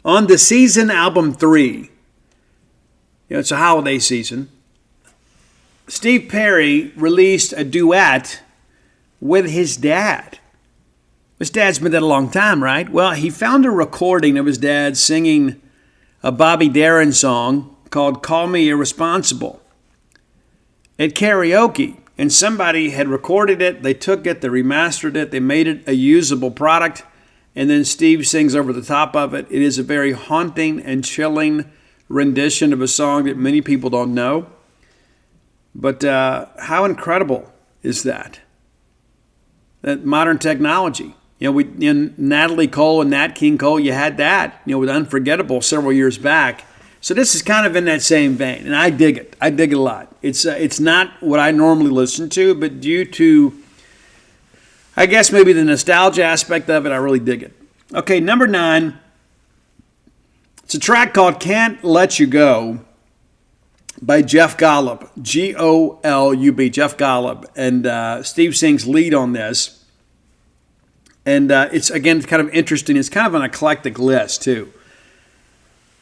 the season album 3, it's a holiday season, Steve Perry released a duet with his dad. His dad's been dead a long time, right? Well, he found a recording of his dad singing a Bobby Darin song called Call Me Irresponsible at karaoke. And somebody had recorded it, they took it, they remastered it, they made it a usable product, and then Steve sings over the top of it. It is a very haunting and chilling rendition of a song that many people don't know. But how incredible is that? That modern technology. In Natalie Cole and Nat King Cole, you had that, with Unforgettable several years back. So this is kind of in that same vein, and I dig it. I dig it a lot. It's not what I normally listen to, but due to, I guess, maybe the nostalgia aspect of it, I really dig it. Okay, number 9. It's a track called Can't Let You Go by Jeff Golub, Golub, Jeff Golub. And Steve sings lead on this. And it's, again, kind of interesting. It's kind of an eclectic list, too.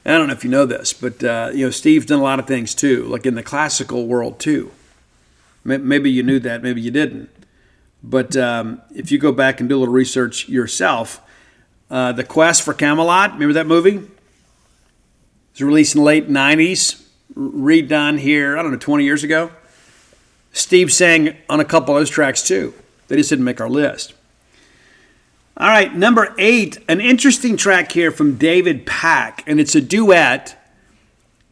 I don't know if you know this, but Steve's done a lot of things, too, like in the classical world, too. Maybe you knew that, maybe you didn't. But if you go back and do a little research yourself, The Quest for Camelot, remember that movie? It was released in the late 90s, redone here, 20 years ago. Steve sang on a couple of those tracks, too. They just didn't make our list. All right, number 8, an interesting track here from David Pack, and it's a duet,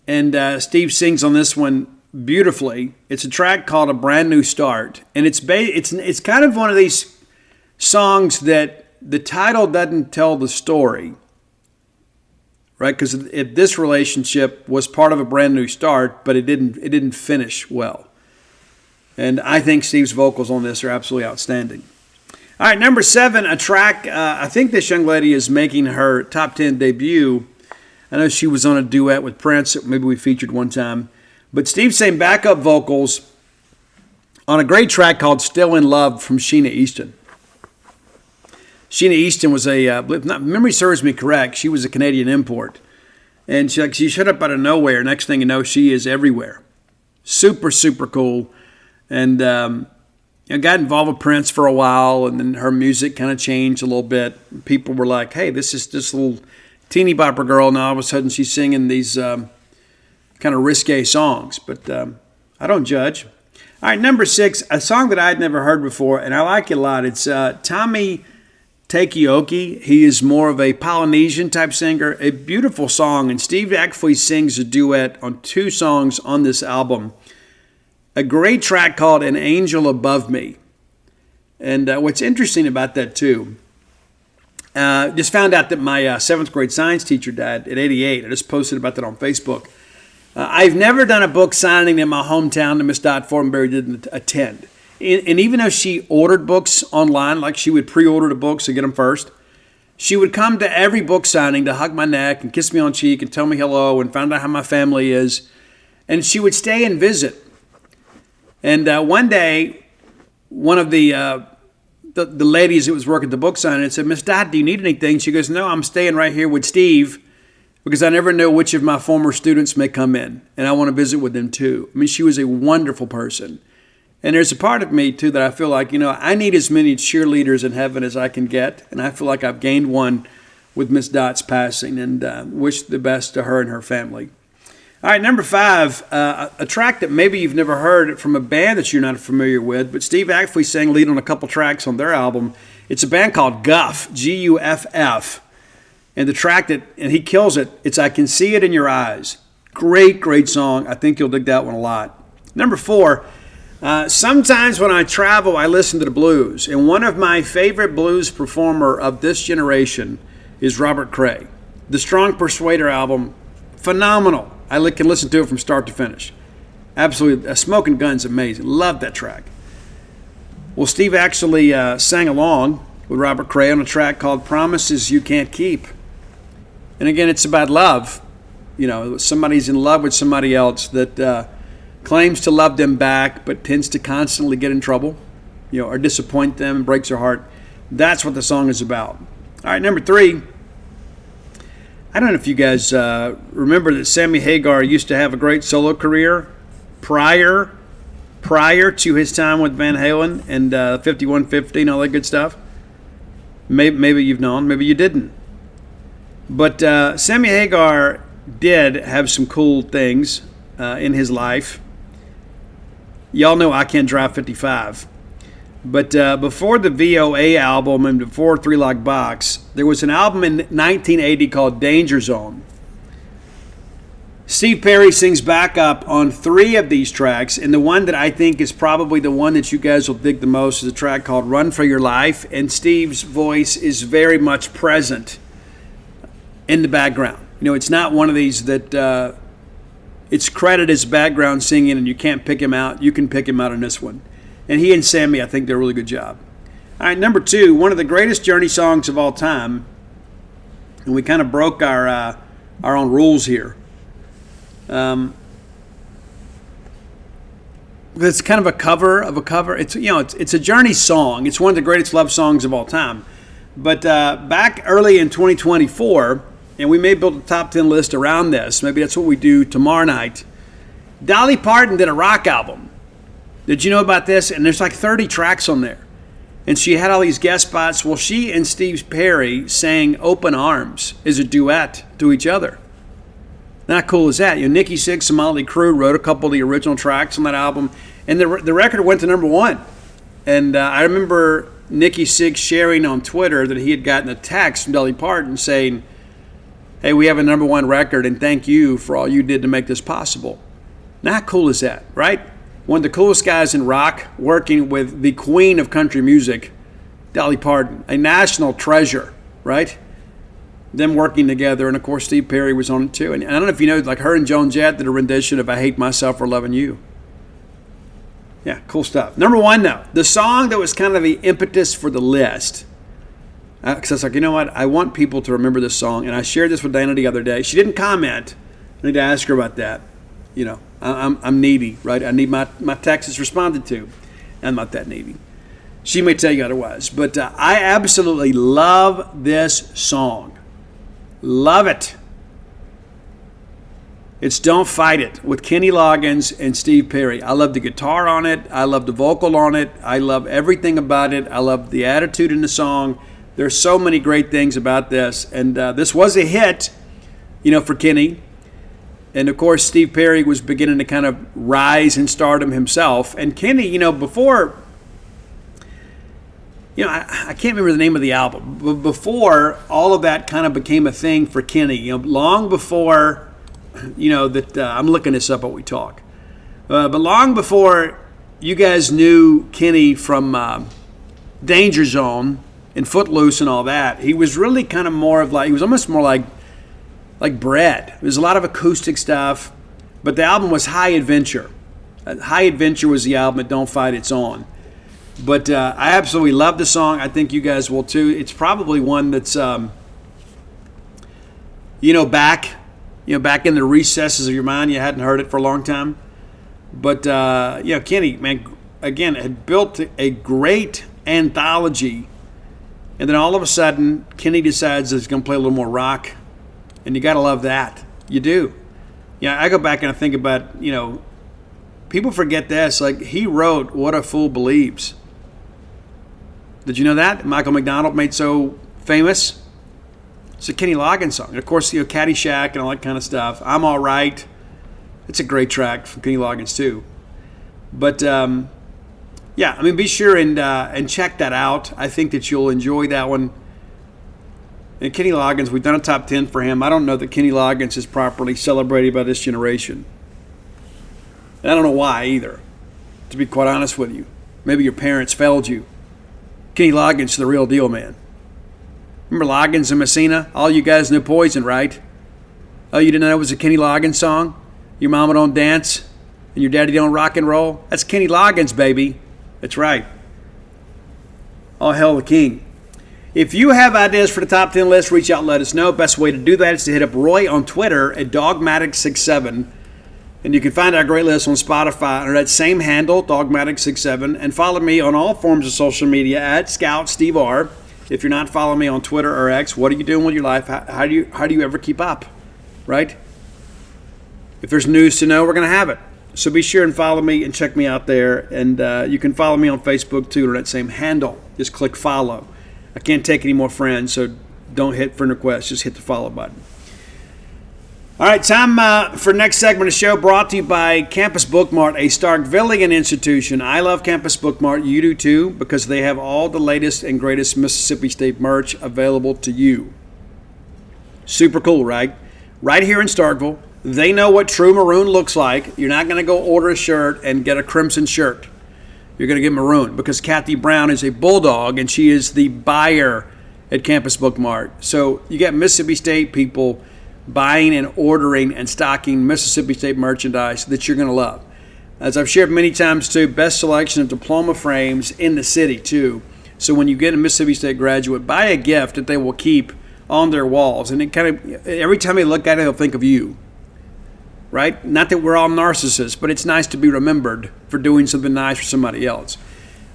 and Steve sings on this one beautifully. It's a track called A Brand New Start, and it's kind of one of these songs that the title doesn't tell the story, right? Because if this relationship was part of a brand new start, but it didn't finish well, and I think Steve's vocals on this are absolutely outstanding. All right, number 7, a track, I think this young lady is making her top 10 debut. I know she was on a duet with Prince that maybe we featured one time. But Steve sang backup vocals on a great track called Still in Love from Sheena Easton. Sheena Easton was if memory serves me correct, she was a Canadian import. And she showed up out of nowhere. Next thing you know, she is everywhere. Super, super cool. And I got involved with Prince for a while, and then her music kind of changed a little bit. People were like, hey, this is this little teeny bopper girl. Now all of a sudden she's singing these kind of risque songs. But I don't judge. All right, number 6, a song that I'd never heard before, and I like it a lot. It's Tommy Takeoki. He is more of a Polynesian type singer. A beautiful song, and Steve actually sings a duet on 2 songs on this album. A great track called An Angel Above Me. And what's interesting about that, too, just found out that my 7th grade science teacher died at 88. I just posted about that on Facebook. I've never done a book signing in my hometown that Miss Dot Fortenberry didn't attend. And even though she ordered books online, like she would pre-order the books to get them first, she would come to every book signing to hug my neck and kiss me on the cheek and tell me hello and find out how my family is. And she would stay and visit. And one day, one of the ladies that was working at the book signing said, Miss Dot, do you need anything? She goes, no, I'm staying right here with Steve because I never know which of my former students may come in, and I want to visit with them too. I mean, she was a wonderful person. And there's a part of me, too, that I feel like, I need as many cheerleaders in heaven as I can get, and I feel like I've gained one with Miss Dot's passing, and wish the best to her and her family. All right, number 5, a track that maybe you've never heard from a band that you're not familiar with, but Steve actually sang lead on a couple tracks on their album. It's a band called Guff, Guff, and the track and he kills it, it's I Can See It in Your Eyes. Great, great song. I think you'll dig that one a lot. Number 4, sometimes when I travel, I listen to the blues, and one of my favorite blues performer of this generation is Robert Cray. The Strong Persuader album, phenomenal. I can listen to it from start to finish. Absolutely. Smoking Gun's amazing. Love that track. Well, Steve actually sang along with Robert Cray on a track called Promises You Can't Keep. And again, it's about love. Somebody's in love with somebody else that claims to love them back, but tends to constantly get in trouble, or disappoint them and breaks their heart. That's what the song is about. All right, number 3. I don't know if you guys remember that Sammy Hagar used to have a great solo career prior to his time with Van Halen and 5150 and all that good stuff. Maybe you've known, maybe you didn't. But Sammy Hagar did have some cool things in his life. Y'all know I Can't Drive 55. But before the VOA album and before Three Lock Box, there was an album in 1980 called Danger Zone. Steve Perry sings backup on 3 of these tracks, and the one that I think is probably the one that you guys will dig the most is a track called Run for Your Life, and Steve's voice is very much present in the background. You know, it's not one of these that it's credited as background singing and you can't pick him out. You can pick him out in this one. And he and Sammy, I think, did a really good job. All right, number 2, one of the greatest Journey songs of all time, and we kind of broke our own rules here. It's kind of a cover of a cover. It's it's a Journey song. It's one of the greatest love songs of all time. But back early in 2024, and we may build a top 10 list around this. Maybe that's what we do tomorrow night. Dolly Parton did a rock album. Did you know about this? And there's like 30 tracks on there. And she had all these guest spots. Well, she and Steve Perry sang Open Arms as a duet to each other. Not cool as that. Nikki Sixx and Motley Crue wrote a couple of the original tracks on that album. And the record went to number 1. And I remember Nikki Sixx sharing on Twitter that he had gotten a text from Dolly Parton saying, "Hey, we have a number 1 record, and thank you for all you did to make this possible." Not cool as that, right? One of the coolest guys in rock, working with the queen of country music, Dolly Parton, a national treasure, right? Them working together, and of course Steve Perry was on it too. And I don't know if you know, like her and Joan Jett did a rendition of "I Hate Myself for Loving You." Yeah, cool stuff. Number 1, though, the song that was kind of the impetus for the list. Because I was like, you know what? I want people to remember this song. And I shared this with Dana the other day. She didn't comment. I need to ask her about that. You know, I'm needy, right? I need my texts responded to. I'm not that needy. She may tell you otherwise. But I absolutely love this song. Love it. It's Don't Fight It with Kenny Loggins and Steve Perry. I love the guitar on it. I love the vocal on it. I love everything about it. I love the attitude in the song. There's so many great things about this. And this was a hit, for Kenny. And, of course, Steve Perry was beginning to kind of rise in stardom himself. And Kenny, before, I can't remember the name of the album. But before all of that kind of became a thing for Kenny, long before, I'm looking this up while we talk. But long before you guys knew Kenny from Danger Zone and Footloose and all that, he was really kind of more of he was almost more like Bread. There's a lot of acoustic stuff, but the album was High Adventure. High Adventure was the album that Don't Fight It's on. But I absolutely love the song. I think you guys will too. It's probably one that's, back in the recesses of your mind. You hadn't heard it for a long time. But, Kenny, man, again, had built a great anthology. And then all of a sudden, Kenny decides that he's going to play a little more rock. And you got to love that. You do. I go back and I think about, people forget this. Like, he wrote What a Fool Believes. Did you know that? Michael McDonald made so famous. It's a Kenny Loggins song. And of course, Caddyshack and all that kind of stuff. I'm All Right. It's a great track from Kenny Loggins too. But be sure and check that out. I think that you'll enjoy that one. And Kenny Loggins, we've done a top 10 for him. I don't know that Kenny Loggins is properly celebrated by this generation. And I don't know why either, to be quite honest with you. Maybe your parents failed you. Kenny Loggins is the real deal, man. Remember Loggins and Messina? All you guys know Poison, right? Oh, you didn't know it was a Kenny Loggins song? Your mama don't dance and your daddy don't rock and roll? That's Kenny Loggins, baby. That's right. All hail the king. If you have ideas for the top 10 list, reach out and let us know. Best way to do that is to hit up Roy on Twitter at Dogmatic67. And you can find our great list on Spotify under that same handle, Dogmatic67. And follow me on all forms of social media at Scout Steve R. If you're not following me on Twitter or X, what are you doing with your life? How do you ever keep up, right? If there's news to know, we're going to have it. So be sure and follow me and check me out there. And you can follow me on Facebook, too, under that same handle. Just click follow. I can't take any more friends, so don't hit friend request. Just hit the follow button. All right, time for next segment of the show, brought to you by Campus Bookmart, a Starkvillian institution. I love Campus Bookmart. You do too, because they have all the latest and greatest Mississippi State merch available to you. Super cool, right? Right here in Starkville. They know what true maroon looks like. You're not going to go order a shirt and get a crimson shirt. You're going to get maroon, because Kathy Brown is a bulldog, and she is the buyer at Campus Bookmart. So you got Mississippi State people buying and ordering and stocking Mississippi State merchandise that you're going to love. As I've shared many times too, best selection of diploma frames in the city too. So when you get a Mississippi State graduate, buy a gift that they will keep on their walls. And it kind of, every time they look at it, they'll think of you. Right? Not that we're all narcissists, but it's nice to be remembered for doing something nice for somebody else.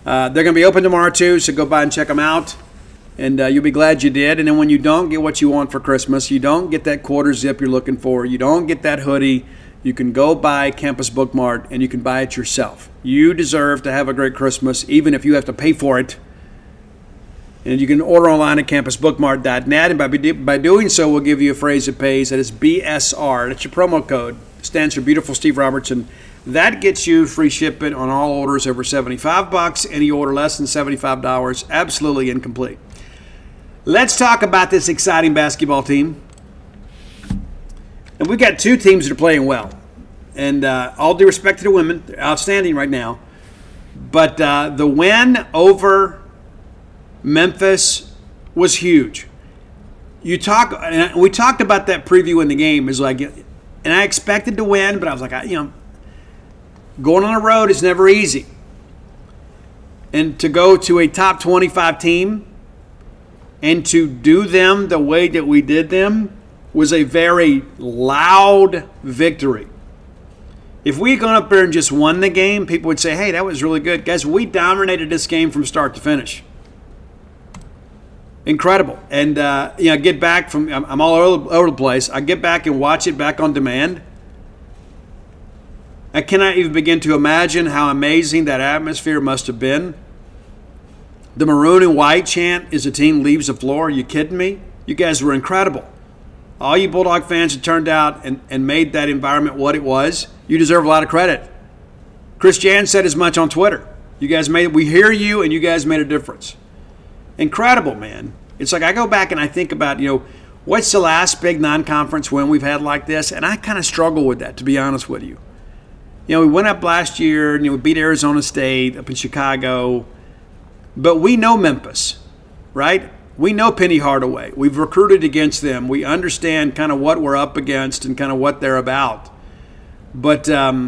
They're going to be open tomorrow too, so go by and check them out. And you'll be glad you did. And then when you don't get what you want for Christmas, you don't get that quarter zip you're looking for, you don't get that hoodie, you can go buy Campus Bookmart and you can buy it yourself. You deserve to have a great Christmas, even if you have to pay for it. And you can order online at campusbookmart.net. And by doing so, we'll give you a phrase that pays. That is BSR. That's your promo code. It stands for Beautiful Steve Robertson. That gets you free shipping on all orders over $75. Any order less than $75, absolutely incomplete. Let's talk about this exciting basketball team. And we've got two teams that are playing well. And all due respect to the women, they're outstanding right now. But the win over Memphis was huge. We talked about that preview in the game. Is like, and I expected to win, but I was like, going on the road is never easy. And to go to a top 25 team and to do them the way that we did them was a very loud victory. If we had gone up there and just won the game, people would say, hey, that was really good. Guys, we dominated this game from start to finish. Incredible. And, get back from, I'm all over the place. I get back and watch it back on demand. I cannot even begin to imagine how amazing that atmosphere must have been. The maroon and white chant as the team leaves the floor. Are you kidding me? You guys were incredible. All you Bulldog fans that turned out and made that environment what it was, you deserve a lot of credit. Chris Jan said as much on Twitter. You guys we hear you, and you guys made a difference. Incredible, man. It's like I go back and I think about, what's the last big non-conference win we've had like this? And I kind of struggle with that, to be honest with you. We went up last year, and we beat Arizona State up in Chicago. But we know Memphis, right? We know Penny Hardaway. We've recruited against them. We understand kind of what we're up against and kind of what they're about. But, for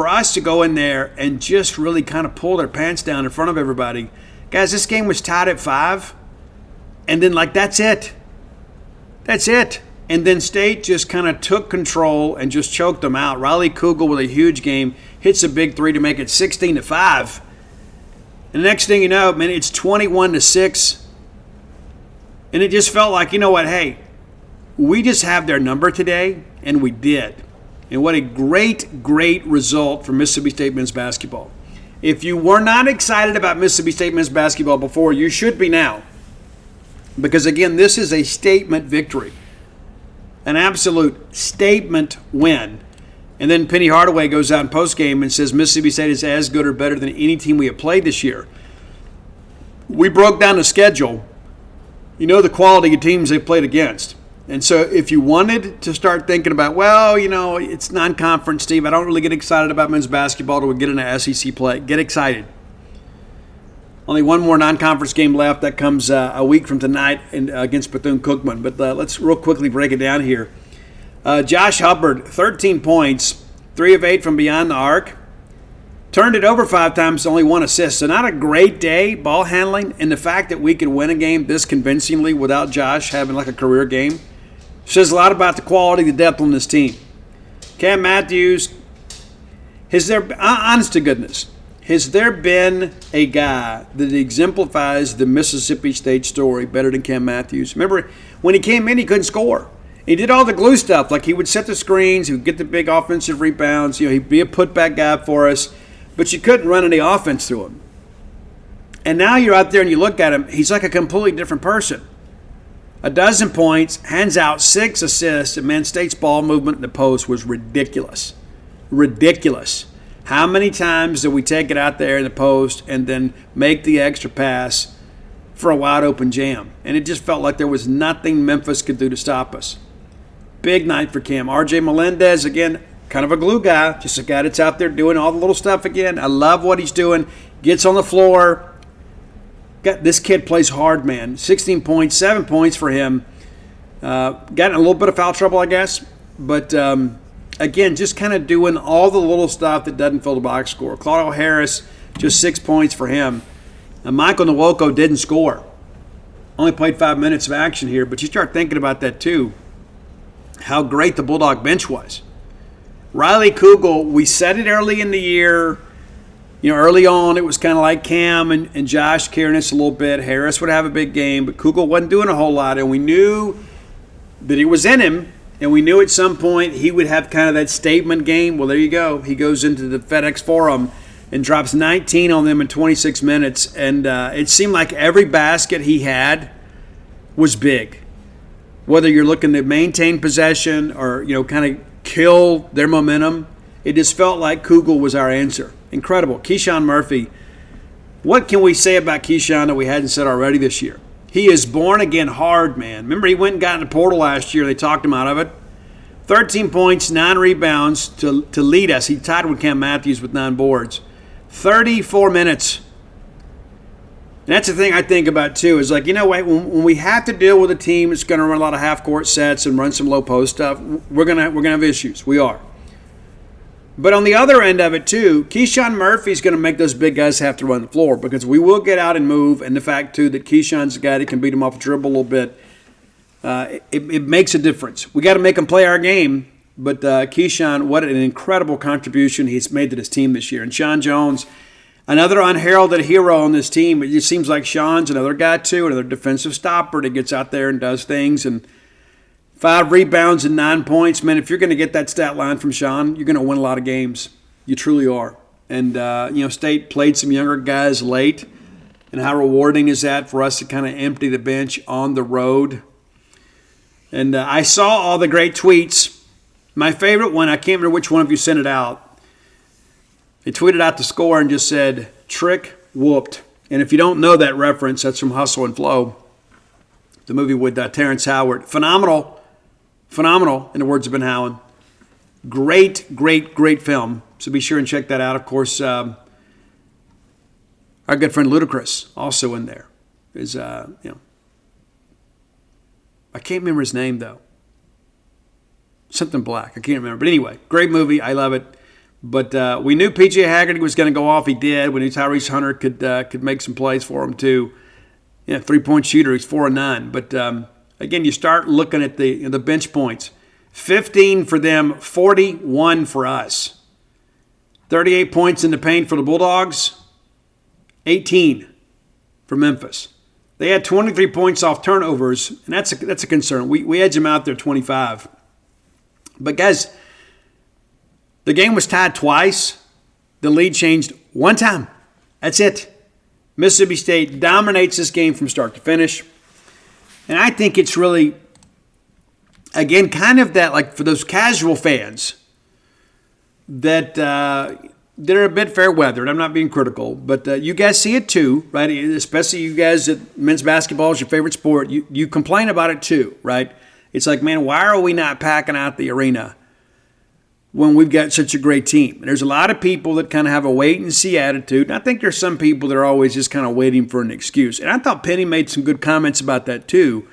us to go in there and just really kind of pull their pants down in front of everybody. Guys, this game was tied at 5. And then, that's it. That's it. And then State just kind of took control and just choked them out. Riley Kugel with a huge game, hits a big three to make it 16-5. And the next thing you know, man, it's 21-6. And it just felt like, hey, we just have their number today, and we did. And what a great, great result for Mississippi State men's basketball. If you were not excited about Mississippi State men's basketball before, you should be now. Because, again, this is a statement victory. An absolute statement win. And then Penny Hardaway goes out in postgame and says Mississippi State is as good or better than any team we have played this year. We broke down the schedule. The quality of teams they've played against. And so if you wanted to start thinking about, it's non-conference, Steve, I don't really get excited about men's basketball till we get into SEC play. Get excited. Only one more non-conference game left. That comes a week from tonight against Bethune-Cookman. But let's real quickly break it down here. Josh Hubbard, 13 points, 3 of 8 from beyond the arc. Turned it over 5 times, only 1 assist. So not a great day, ball handling. And the fact that we could win a game this convincingly without Josh having like a career game says a lot about the quality, the depth on this team. Cam Matthews, honest to goodness, has there been a guy that exemplifies the Mississippi State story better than Cam Matthews? Remember, when he came in, he couldn't score. He did all the glue stuff. Like he would set the screens, he would get the big offensive rebounds. He'd be a putback guy for us. But you couldn't run any offense through him. And now you're out there and you look at him, he's like a completely different person. 12 points, hands out 6 assists, and man, State's ball movement in the post was ridiculous. Ridiculous. How many times did we take it out there in the post and then make the extra pass for a wide open jam? And it just felt like there was nothing Memphis could do to stop us. Big night for Cam. RJ Melendez, again, kind of a glue guy, just a guy that's out there doing all the little stuff again. I love what he's doing. Gets on the floor. This kid plays hard, man. 16 points, 7 points for him. Got in a little bit of foul trouble, I guess. But, again, just kind of doing all the little stuff that doesn't fill the box score. Claudio Harris, just 6 points for him. Michael Nwoko didn't score. Only played 5 minutes of action here. But you start thinking about that, too. How great the Bulldog bench was. Riley Kugel, we said it early in the year. Early on, it was kind of like Cam and Josh carrying us a little bit. Harris would have a big game, but Kugel wasn't doing a whole lot. And we knew that it was in him, and we knew at some point he would have kind of that statement game. Well, there you go. He goes into the FedEx Forum and drops 19 on them in 26 minutes. And it seemed like every basket he had was big. Whether you're looking to maintain possession or, kind of kill their momentum, it just felt like Kugel was our answer. Incredible. Kesan Murphy. What can we say about Kesan that we hadn't said already this year? He is born again hard, man. Remember, he went and got in the portal last year. They talked him out of it. 13 points, 9 rebounds to lead us. He tied with Cam Matthews with 9 boards. 34 minutes. And that's the thing I think about, too, is like, when we have to deal with a team that's going to run a lot of half-court sets and run some low-post stuff, we're gonna have issues. We are. But on the other end of it, too, Kesan Murphy's going to make those big guys have to run the floor because we will get out and move. And the fact, too, that Keyshawn's a guy that can beat him off the dribble a little bit, it makes a difference. We got to make him play our game. But Kesan, what an incredible contribution he's made to this team this year. And Shawn Jones, another unheralded hero on this team. It just seems like Shawn's another guy, too, another defensive stopper that gets out there and does things. And 5 rebounds and 9 points. Man, if you're going to get that stat line from Shawn, you're going to win a lot of games. You truly are. And, State played some younger guys late. And how rewarding is that for us to kind of empty the bench on the road? And I saw all the great tweets. My favorite one, I can't remember which one of you sent it out. They tweeted out the score and just said, "Trick whooped." And if you don't know that reference, that's from Hustle and Flow, the movie with Terrence Howard. Phenomenal, in the words of Ben Howland. Great, great, great film. So be sure and check that out. Of course, our good friend Ludacris also in there. I can't remember his name, though. Something black. I can't remember. But anyway, great movie. I love it. But we knew P.J. Haggerty was going to go off. He did. We knew Tyrese Hunter could make some plays for him, too. 3-point shooter. He's 4 and 9. But, again, you start looking at the bench points. 15 for them, 41 for us. 38 points in the paint for the Bulldogs, 18 for Memphis. They had 23 points off turnovers, and that's a concern. We edge them out there 25. But, guys, the game was tied twice. The lead changed one time. That's it. Mississippi State dominates this game from start to finish. And I think it's really, again, kind of that, like for those casual fans that they're a bit fair weathered. I'm not being critical, but you guys see it too, right? Especially you guys that men's basketball is your favorite sport. You complain about it too, right? It's like, man, why are we not packing out the arena when we've got such a great team? And there's a lot of people that kind of have a wait-and-see attitude. And I think there's some people that are always just kind of waiting for an excuse. And I thought Penny made some good comments about that too.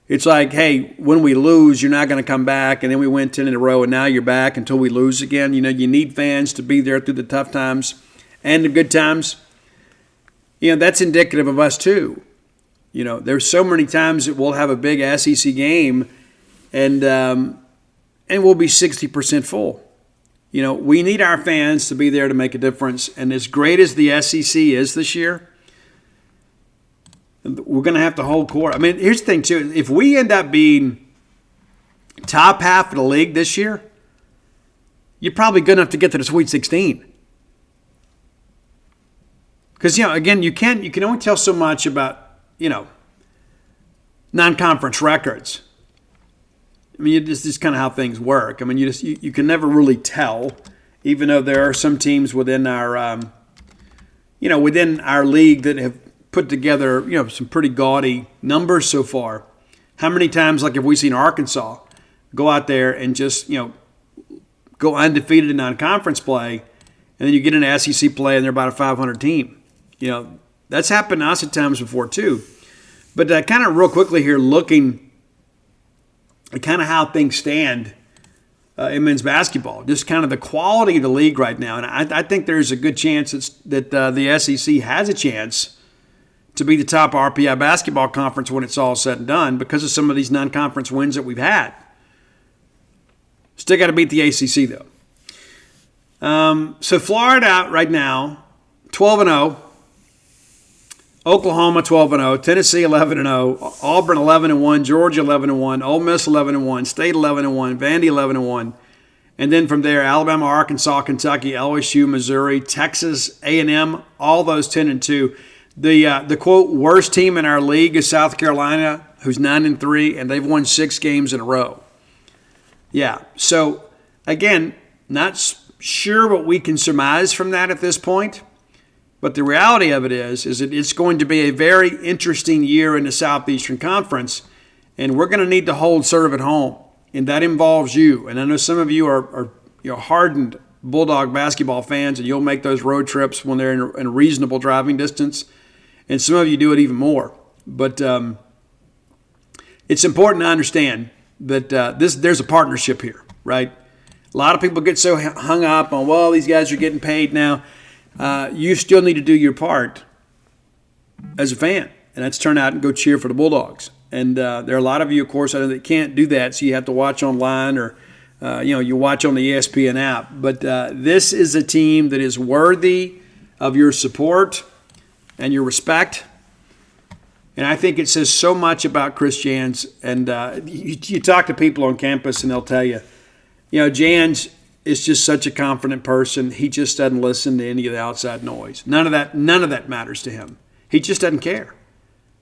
It's like, hey, when we lose, you're not going to come back. And then we went 10 in a row, and now you're back until we lose again. You need fans to be there through the tough times and the good times. That's indicative of us too. There's so many times that we'll have a big SEC game and we'll be 60% full. We need our fans to be there to make a difference. And as great as the SEC is this year, we're going to have to hold court. I mean, here's the thing, too. If we end up being top half of the league this year, you're probably good enough to get to the Sweet 16. Because, again, you can only tell so much about, non-conference records. I mean, this is kind of how things work. I mean, you can never really tell, even though there are some teams within our, within our league that have put together, some pretty gaudy numbers so far. How many times, like, have we seen Arkansas go out there and just, go undefeated in non-conference play, and then you get into SEC play and they're about a 500 team? That's happened to us at times before too. But kind of real quickly here, looking at kind of how things stand in men's basketball, just kind of the quality of the league right now. And I think there's a good chance that the SEC has a chance to be the top RPI basketball conference when it's all said and done because of some of these non-conference wins that we've had. Still got to beat the ACC, though. So Florida right now, 12-0. Oklahoma 12-0, Tennessee 11-0, Auburn 11-1, Georgia 11-1, Ole Miss 11-1, State 11-1, Vandy 11-1, and then from there Alabama, Arkansas, Kentucky, LSU, Missouri, Texas, A&M, all those 10-2. The quote worst team in our league is South Carolina, who's 9-3, and they've won 6 games in a row. Yeah, so again, not sure what we can surmise from that at this point. But the reality of it is that it's going to be a very interesting year in the Southeastern Conference, and we're going to need to hold serve at home, and that involves you. And I know some of you are hardened Bulldog basketball fans, and you'll make those road trips when they're in a reasonable driving distance, and some of you do it even more. But it's important to understand that there's a partnership here, right? A lot of people get so hung up on, well, these guys are getting paid now. You still need to do your part as a fan, and that's turn out and go cheer for the Bulldogs. And there are a lot of you, of course, that can't do that, so you have to watch online or, you watch on the ESPN app. But this is a team that is worthy of your support and your respect. And I think it says so much about Chris Jans. And you talk to people on campus, and they'll tell you, Jans is just such a confident person. He just doesn't listen to any of the outside noise. None of that matters to him. He just doesn't care.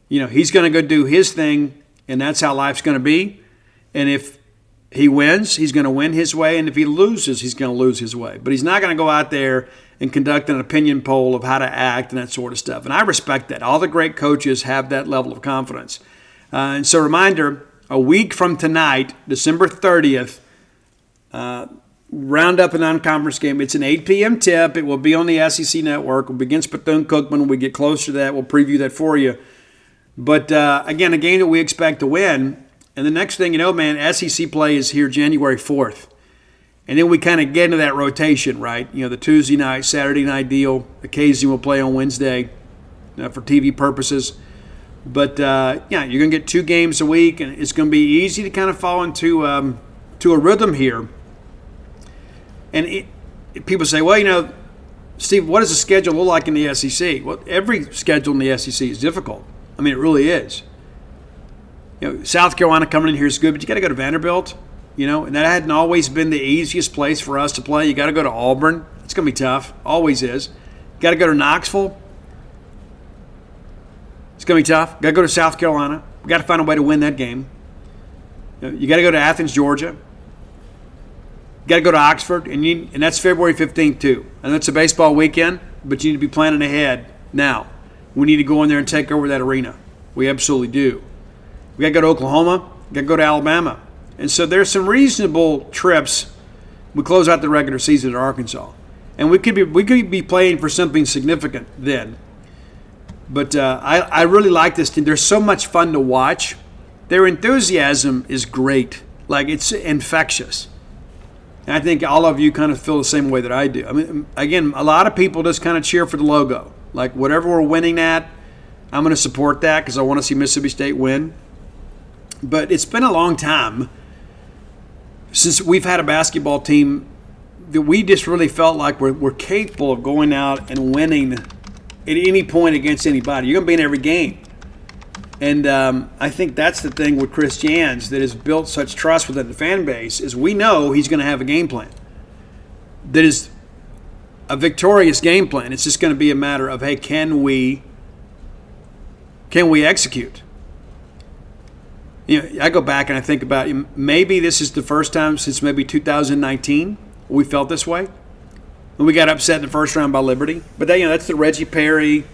He's going to go do his thing, and that's how life's going to be. And if he wins, he's going to win his way, and if he loses, he's going to lose his way. But he's not going to go out there and conduct an opinion poll of how to act and that sort of stuff. And I respect that. All the great coaches have that level of confidence. And so, reminder, a week from tonight, December 30th, round up a non-conference game. It's an 8 p.m. tip. It will be on the SEC Network. We'll be against Bethune-Cookman. When we get closer to that, we'll preview that for you. But, again, a game that we expect to win. And the next thing you know, man, SEC play is here January 4th. And then we kind of get into that rotation, right? The Tuesday night, Saturday night deal. Occasionally we'll play on Wednesday for TV purposes. But, you're going to get 2 games a week, and it's going to be easy to kind of fall into a rhythm here. And people say, well, Steve, what does the schedule look like in the SEC? Well, every schedule in the SEC is difficult. I mean, it really is. South Carolina coming in here is good, but you got to go to Vanderbilt, and that hadn't always been the easiest place for us to play. You got to go to Auburn. It's going to be tough. Always is. You got to go to Knoxville. It's going to be tough. Got to go to South Carolina. We got to find a way to win that game. You got to go to Athens, Georgia. You got to go to Oxford, and that's February 15th too. And that's a baseball weekend, but you need to be planning ahead now. We need to go in there and take over that arena. We absolutely do. We got to go to Oklahoma. We got to go to Alabama. And so there's some reasonable trips. We close out the regular season at Arkansas, and we could be playing for something significant then. But I really like this team. They're so much fun to watch. Their enthusiasm is great. Like, it's infectious. And I think all of you kind of feel the same way that I do. I mean, again, a lot of people just kind of cheer for the logo. Like, whatever we're winning at, I'm going to support that because I want to see Mississippi State win. But it's been a long time since we've had a basketball team that we just really felt like we're capable of going out and winning at any point against anybody. You're going to be in every game. And I think that's the thing with Chris Jans that has built such trust within the fan base is we know he's going to have a game plan that is a victorious game plan. It's just going to be a matter of, hey, can we execute? I go back and I think about maybe this is the first time since maybe 2019 we felt this way. And we got upset in the first round by Liberty. But that's the Reggie Perry,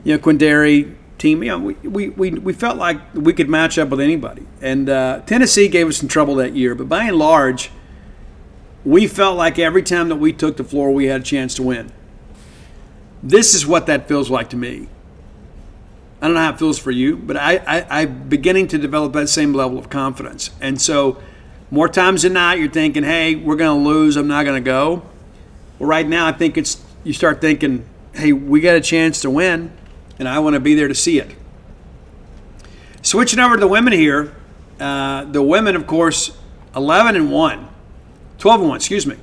Quindary team. We felt like we could match up with anybody. And Tennessee gave us some trouble that year. But by and large, we felt like every time that we took the floor, we had a chance to win. This is what that feels like to me. I don't know how it feels for you, but I'm beginning to develop that same level of confidence. And so more times than not, you're thinking, hey, we're going to lose. I'm not going to go. Well, right now, I think you start thinking, hey, we got a chance to win, and I want to be there to see it. Switching over to the women here. The women, of course, 11-1. 12-1, excuse me.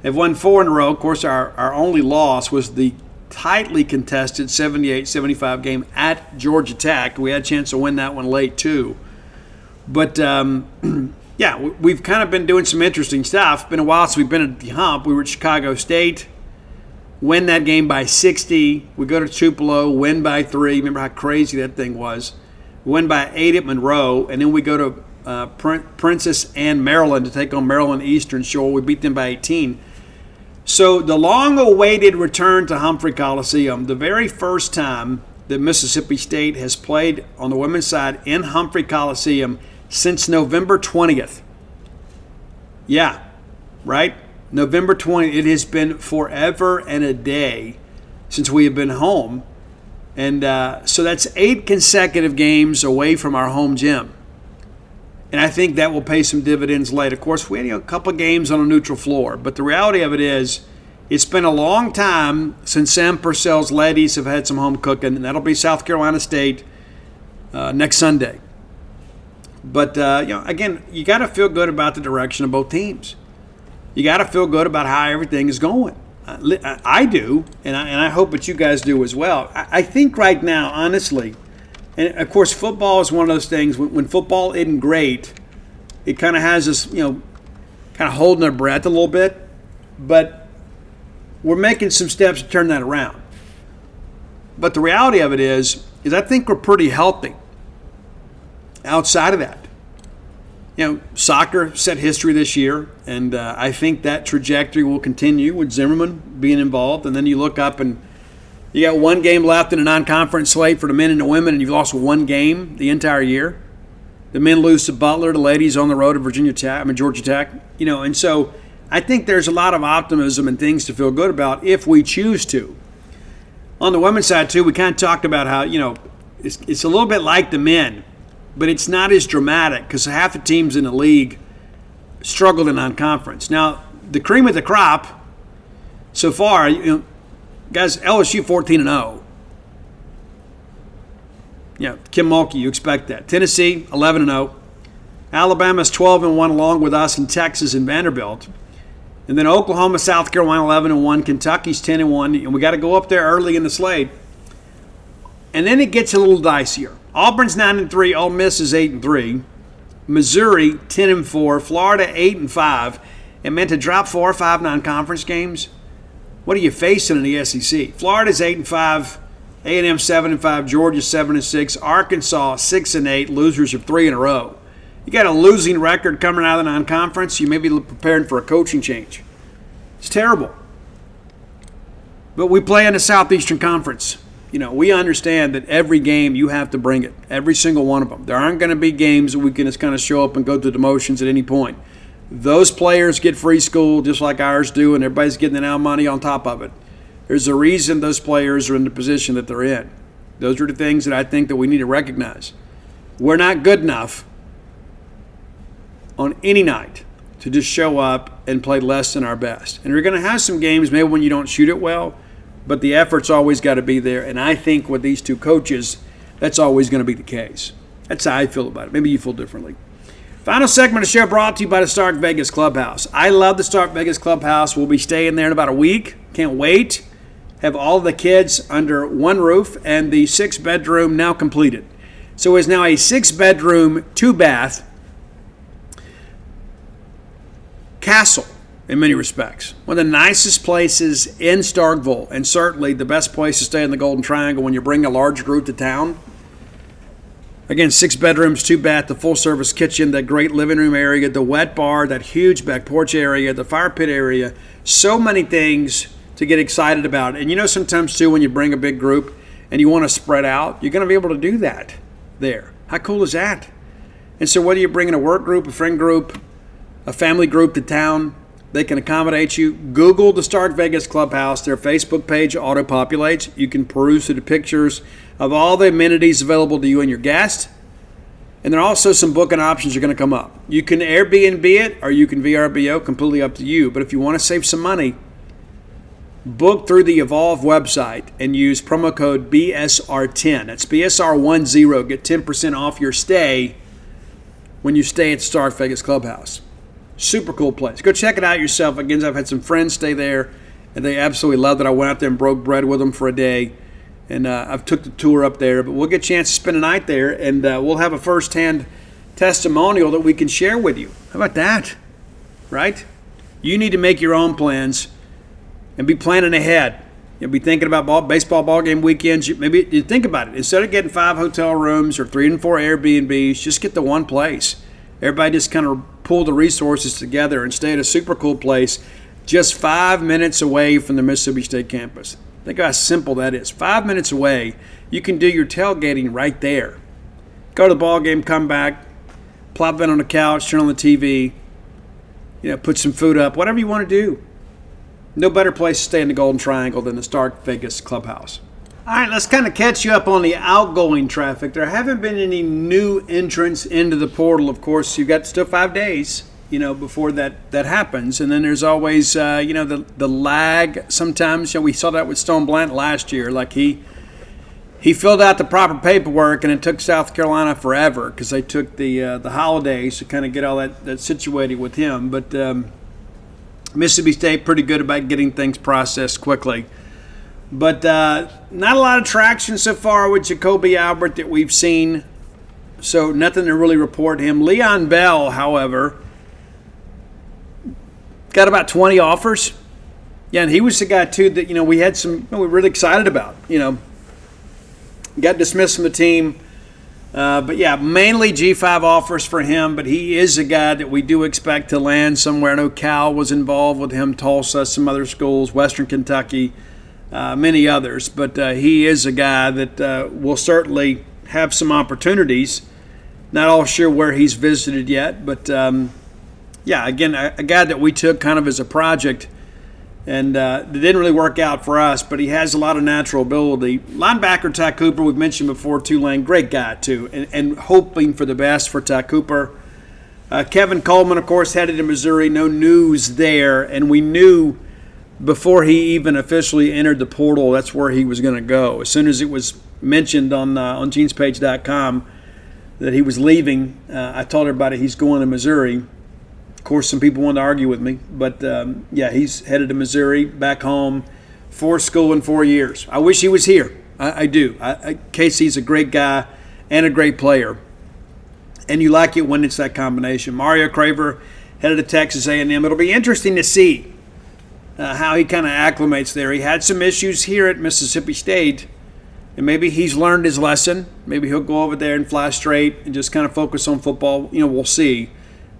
They've won 4 in a row. Of course, our only loss was the tightly contested 78-75 game at Georgia Tech. We had a chance to win that one late, too. But, we've kind of been doing some interesting stuff. Been a while since we've been at the hump. We were at Chicago State, win that game by 60. We go to Tupelo, win by 3. Remember how crazy that thing was. Win by 8 at Monroe, and then we go to Princess Anne, Maryland to take on Maryland Eastern Shore. We beat them by 18. So the long-awaited return to Humphrey Coliseum, the very first time that Mississippi State has played on the women's side in Humphrey Coliseum since November 20th. Yeah, right? November 20th. It has been forever and a day since we have been home. And so that's 8 consecutive games away from our home gym. And I think that will pay some dividends late. Of course, we had a couple of games on a neutral floor. But the reality of it is, it's been a long time since Sam Purcell's ladies have had some home cooking. And that'll be South Carolina State next Sunday. But, again, you got to feel good about the direction of both teams. You got to feel good about how everything is going. I do, and I hope that you guys do as well. I think right now, honestly, and, of course, football is one of those things. When football isn't great, it kind of has us, kind of holding our breath a little bit. But we're making some steps to turn that around. But the reality of it is I think we're pretty healthy outside of that. Soccer set history this year, and I think that trajectory will continue with Zimmerman being involved. And then you look up and you got one game left in a non-conference slate for the men and the women, and you've lost one game the entire year. The men lose to Butler, the ladies on the road to Georgia Tech. And so I think there's a lot of optimism and things to feel good about if we choose to. On the women's side, too, we kind of talked about how, it's a little bit like the men, but it's not as dramatic because half the teams in the league struggled in non-conference. Now, the cream of the crop so far, guys, LSU 14-0. Kim Mulkey, you expect that. Tennessee 11-0. Alabama's 12-1 along with us in Texas and Vanderbilt. And then Oklahoma, South Carolina 11-1. Kentucky's 10-1. And we got to go up there early in the slate. And then it gets a little dicier. Auburn's 9-3. Ole Miss is 8-3. Missouri 10-4. Florida 8-5. And meant to drop 4 or 5 non-conference games. What are you facing in the SEC? Florida's 8-5. A&M 7-5. Georgia 7-6. Arkansas 6-8. Losers of 3 in a row. You got a losing record coming out of the non-conference. You may be preparing for a coaching change. It's terrible. But we play in the Southeastern Conference. We understand that every game you have to bring it. Every single one of them. There aren't going to be games that we can just kind of show up and go through the motions at any point. Those players get free school just like ours do, and everybody's getting our money on top of it. There's a reason those players are in the position that they're in. Those are the things that I think that we need to recognize. We're not good enough on any night to just show up and play less than our best. And you're going to have some games maybe when you don't shoot it well, but the effort's always got to be there. And I think with these two coaches, that's always going to be the case. That's how I feel about it. Maybe you feel differently. Final segment of the show brought to you by the Stark Vegas Clubhouse. I love the Stark Vegas Clubhouse. We'll be staying there in about a week. Can't wait. Have all the kids under one roof, and the 6-bedroom now completed. So it's now a 6-bedroom, 2-bath castle in many respects. One of the nicest places in Starkville, and certainly the best place to stay in the Golden Triangle when you bring a large group to town. Again, 6 bedrooms, 2 bath, the full-service kitchen, that great living room area, the wet bar, that huge back porch area, the fire pit area. So many things to get excited about. And you know, sometimes, too, when you bring a big group and you want to spread out, you're going to be able to do that there. How cool is that? And so whether you're bringing a work group, a friend group, a family group to town, they can accommodate you. Google the Stark Vegas Clubhouse. Their Facebook page auto-populates. You can peruse through the pictures of all the amenities available to you and your guests. And there are also some booking options that are going to come up. You can Airbnb it or you can VRBO, completely up to you. But if you want to save some money, book through the Evolve website and use promo code BSR10. That's BSR10. Get 10% off your stay when you stay at Stark Vegas Clubhouse. Super cool place. Go check it out yourself. Again, I've had some friends stay there, and they absolutely loved it. I went out there and broke bread with them for a day, and I've took the tour up there. But we'll get a chance to spend a night there, and we'll have a first-hand testimonial that we can share with you. How about that? Right? You need to make your own plans and be planning ahead. You'll be thinking about baseball ball game weekends. Maybe you think about it. Instead of getting 5 hotel rooms or 3 and 4 Airbnbs, just get the one place. Everybody just kind of pull the resources together and stay at a super cool place just 5 minutes away from the Mississippi State campus. Think how simple that is. 5 minutes away, you can do your tailgating right there. Go to the ball game, come back, plop in on the couch, turn on the TV, put some food up, whatever you want to do. No better place to stay in the Golden Triangle than the Stark Vegas Clubhouse. All right, let's kind of catch you up on the outgoing traffic. There haven't been any new entrants into the portal. Of course, you've got still 5 days, before that happens. And then there's always, the lag. Sometimes, we saw that with Stone Blant last year. Like he filled out the proper paperwork, and it took South Carolina forever because they took the holidays to kind of get all that situated with him. But Mississippi State pretty good about getting things processed quickly. But not a lot of traction so far with Jacoby Albert that we've seen. So nothing to really report him. Leon Bell, however, got about 20 offers. Yeah, and he was the guy, too, that, we had we were really excited about. Got dismissed from the team. But, yeah, mainly G5 offers for him. But he is a guy that we do expect to land somewhere. I know Cal was involved with him, Tulsa, some other schools, Western Kentucky. Many others, but he is a guy that will certainly have some opportunities. Not all sure where he's visited yet, but again, a guy that we took kind of as a project, and it didn't really work out for us, but he has a lot of natural ability. Linebacker Ty Cooper, we've mentioned before, Tulane, great guy too, and hoping for the best for Ty Cooper. Kevin Coleman, of course, headed to Missouri, no news there, and we knew before he even officially entered the portal, that's where he was going to go. As soon as it was mentioned on genespage.com that he was leaving, I told everybody he's going to Missouri. Of course, some people wanted to argue with me, but he's headed to Missouri, back home, for school in 4 years. I wish he was here. I do. Casey's a great guy and a great player, and you like it when it's that combination. Mario Craver headed to Texas A&M. It'll be interesting to see how he kind of acclimates there. He had some issues here at Mississippi State, and maybe he's learned his lesson. Maybe he'll go over there and fly straight and just kind of focus on football. We'll see.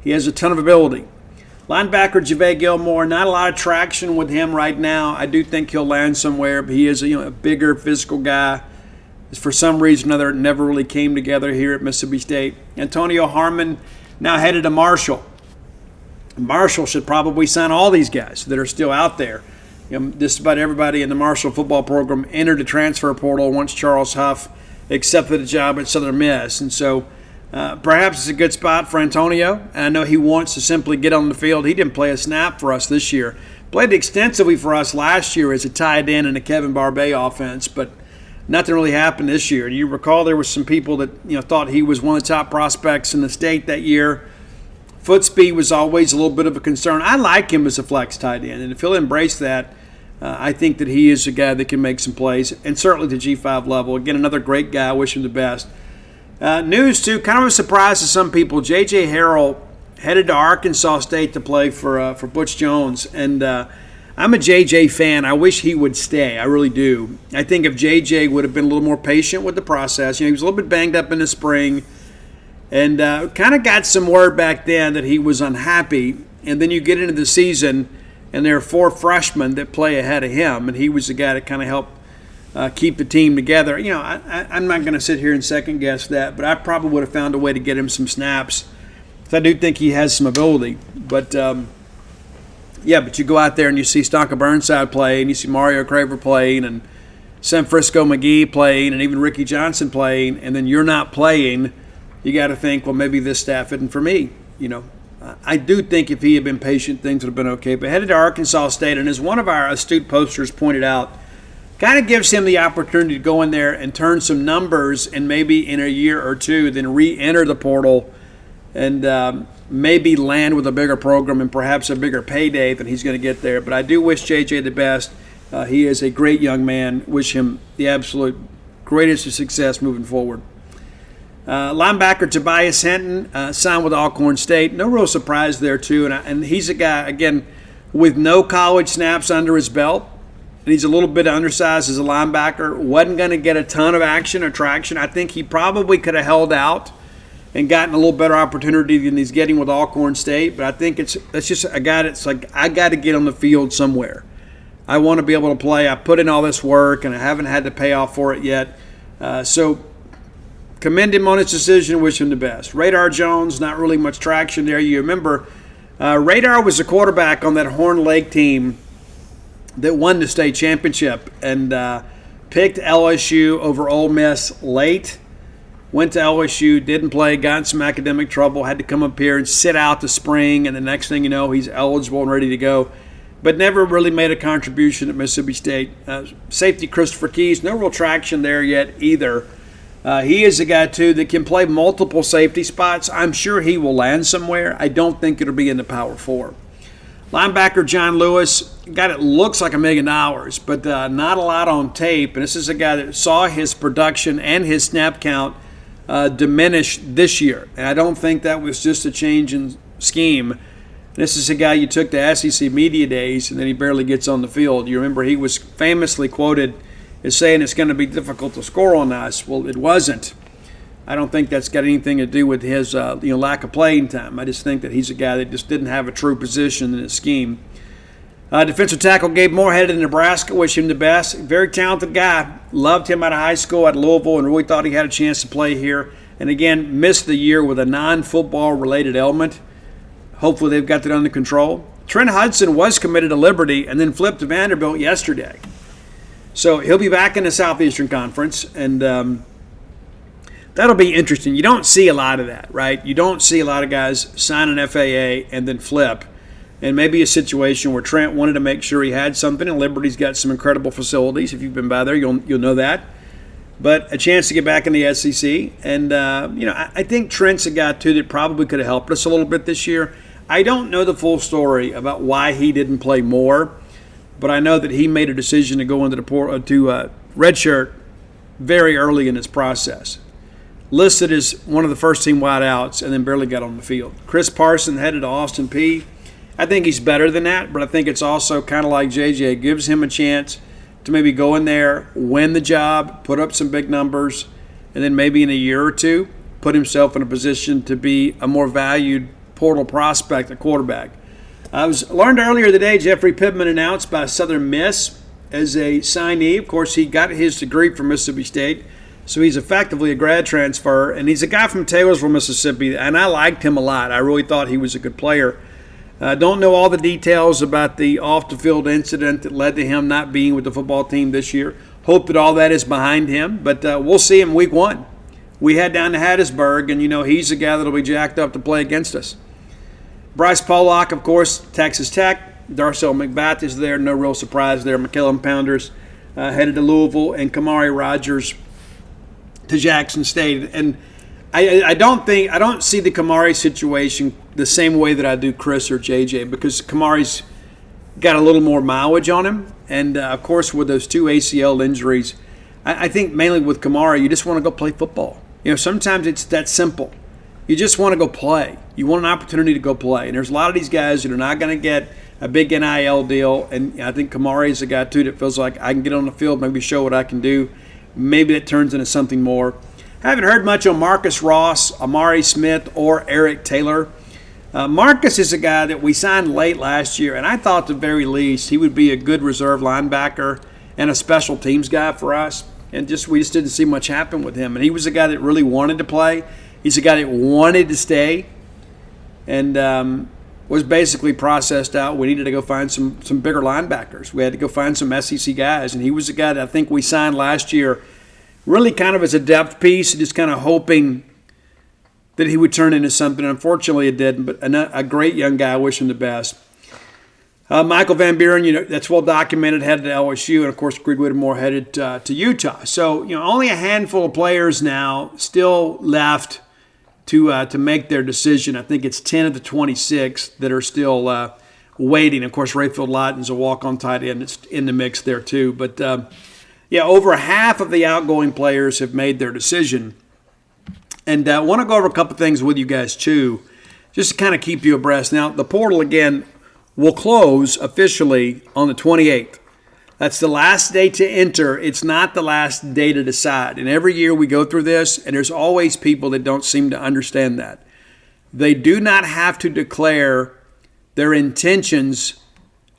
He has a ton of ability. Linebacker JaVale Gilmore, not a lot of traction with him right now. I do think he'll land somewhere, but he is a bigger physical guy. For some reason or another, it never really came together here at Mississippi State. Antonio Harmon now headed to Marshall. Marshall should probably sign all these guys that are still out there. Just about everybody in the Marshall football program entered the transfer portal once Charles Huff accepted a job at Southern Miss. And so perhaps it's a good spot for Antonio. And I know he wants to simply get on the field. He didn't play a snap for us this year. Played extensively for us last year as a tight end in the Kevin Barbay offense, but nothing really happened this year. You recall there were some people that thought he was one of the top prospects in the state that year. Foot speed was always a little bit of a concern. I like him as a flex tight end, and if he'll embrace that, I think that he is a guy that can make some plays, and certainly the G5 level. Again, another great guy. I wish him the best. News, too, kind of a surprise to some people. J.J. Harrell headed to Arkansas State to play for Butch Jones. And I'm a JJ fan. I wish he would stay. I really do. I think if JJ would have been a little more patient with the process, he was a little bit banged up in the spring, and kind of got some word back then that he was unhappy. And then you get into the season, and there are 4 freshmen that play ahead of him, and he was the guy that kind of helped keep the team together. I'm not going to sit here and second guess that, but I probably would have found a way to get him some snaps. I do think he has some ability. But, but you go out there and you see Stonka Burnside play, and you see Mario Craver playing, and Sam Frisco McGee playing, and even Ricky Johnson playing, and then you're not playing. You got to think, well, maybe this staff isn't for me. I do think if he had been patient, things would have been okay. But headed to Arkansas State, and as one of our astute posters pointed out, kind of gives him the opportunity to go in there and turn some numbers, and maybe in a year or two then re-enter the portal and maybe land with a bigger program and perhaps a bigger payday than he's going to get there. But I do wish JJ the best. He is a great young man. Wish him the absolute greatest of success moving forward. Linebacker Tobias Hinton signed with Alcorn State. No real surprise there, too. And he's a guy, again, with no college snaps under his belt. And he's a little bit undersized as a linebacker. Wasn't going to get a ton of action or traction. I think he probably could have held out and gotten a little better opportunity than he's getting with Alcorn State. But I think that's just a guy that's like, I got to get on the field somewhere. I want to be able to play. I put in all this work, and I haven't had to pay off for it yet. So commend him on his decision. Wish him the best. Radar Jones, not really much traction there. You remember, Radar was the quarterback on that Horn Lake team that won the state championship and picked LSU over Ole Miss late. Went to LSU, didn't play, got in some academic trouble, had to come up here and sit out the spring, and the next thing you know, he's eligible and ready to go. But never really made a contribution at Mississippi State. Safety Christopher Keys, no real traction there yet either. He is a guy, too, that can play multiple safety spots. I'm sure he will land somewhere. I don't think it'll be in the Power 4. Linebacker John Lewis, a guy that looks like $1 million, but not a lot on tape. And this is a guy that saw his production and his snap count diminish this year. And I don't think that was just a change in scheme. This is a guy you took to SEC Media Days, and then he barely gets on the field. You remember he was famously quoted as saying it's going to be difficult to score on us. Well, it wasn't. I don't think that's got anything to do with his lack of playing time. I just think that he's a guy that just didn't have a true position in his scheme. Defensive tackle Gabe Moore headed to Nebraska. Wish him the best. Very talented guy. Loved him out of high school at Louisville and really thought he had a chance to play here. And again, missed the year with a non-football related ailment. Hopefully they've got that under control. Trent Hudson was committed to Liberty and then flipped to Vanderbilt yesterday. So he'll be back in the Southeastern Conference, and that'll be interesting. You don't see a lot of that, right? You don't see a lot of guys sign an FAA and then flip. And maybe a situation where Trent wanted to make sure he had something, and Liberty's got some incredible facilities. If you've been by there, you'll know that. But a chance to get back in the SEC. And, I think Trent's a guy, too, that probably could have helped us a little bit this year. I don't know the full story about why he didn't play more, but I know that he made a decision to go into the redshirt very early in his process. Listed as one of the first-team wideouts and then barely got on the field. Chris Parson headed to Austin Peay. I think he's better than that, but I think it's also kind of like JJ. Gives him a chance to maybe go in there, win the job, put up some big numbers, and then maybe in a year or two put himself in a position to be a more valued portal prospect at quarterback. I learned earlier today Jeffrey Pittman announced by Southern Miss as a signee. Of course, he got his degree from Mississippi State, so he's effectively a grad transfer, and he's a guy from Taylorsville, Mississippi, and I liked him a lot. I really thought he was a good player. Don't know all the details about the off-the-field incident that led to him not being with the football team this year. Hope that all that is behind him, but we'll see him week 1. We head down to Hattiesburg, and, he's a guy that will be jacked up to play against us. Bryce Pollock, of course, Texas Tech. Darcel McBath is there. No real surprise there. McKellum Pounders headed to Louisville, and Kamari Rogers to Jackson State. And I don't see the Kamari situation the same way that I do Chris or JJ, because Kamari's got a little more mileage on him. And, of course, with those 2 ACL injuries, I think mainly with Kamari, you just want to go play football. Sometimes it's that simple. You just want to go play. You want an opportunity to go play. And there's a lot of these guys that are not going to get a big NIL deal. And I think Kamari is a guy, too, that feels like I can get on the field, maybe show what I can do. Maybe it turns into something more. Haven't heard much on Marcus Ross, Amari Smith, or Eric Taylor. Marcus is a guy that we signed late last year, and I thought at the very least he would be a good reserve linebacker and a special teams guy for us. And we just didn't see much happen with him. And he was a guy that really wanted to play. He's a guy that wanted to stay and was basically processed out. We needed to go find some bigger linebackers. We had to go find some SEC guys. And he was a guy that I think we signed last year really kind of as a depth piece, just kind of hoping that he would turn into something. Unfortunately, it didn't, but a great young guy. I wish him the best. Michael Van Buren, that's well documented, headed to LSU, and of course Greg Whittemore headed to Utah. So, only a handful of players now still left to make their decision. I think it's 10 of the 26 that are still waiting. Of course, Rayfield Lawton's a walk-on tight end that's in the mix there too. But over half of the outgoing players have made their decision. And I want to go over a couple things with you guys too, just to kind of keep you abreast. Now, the portal again will close officially on the 28th. That's the last day to enter. It's not the last day to decide. And every year we go through this, and there's always people that don't seem to understand that. They do not have to declare their intentions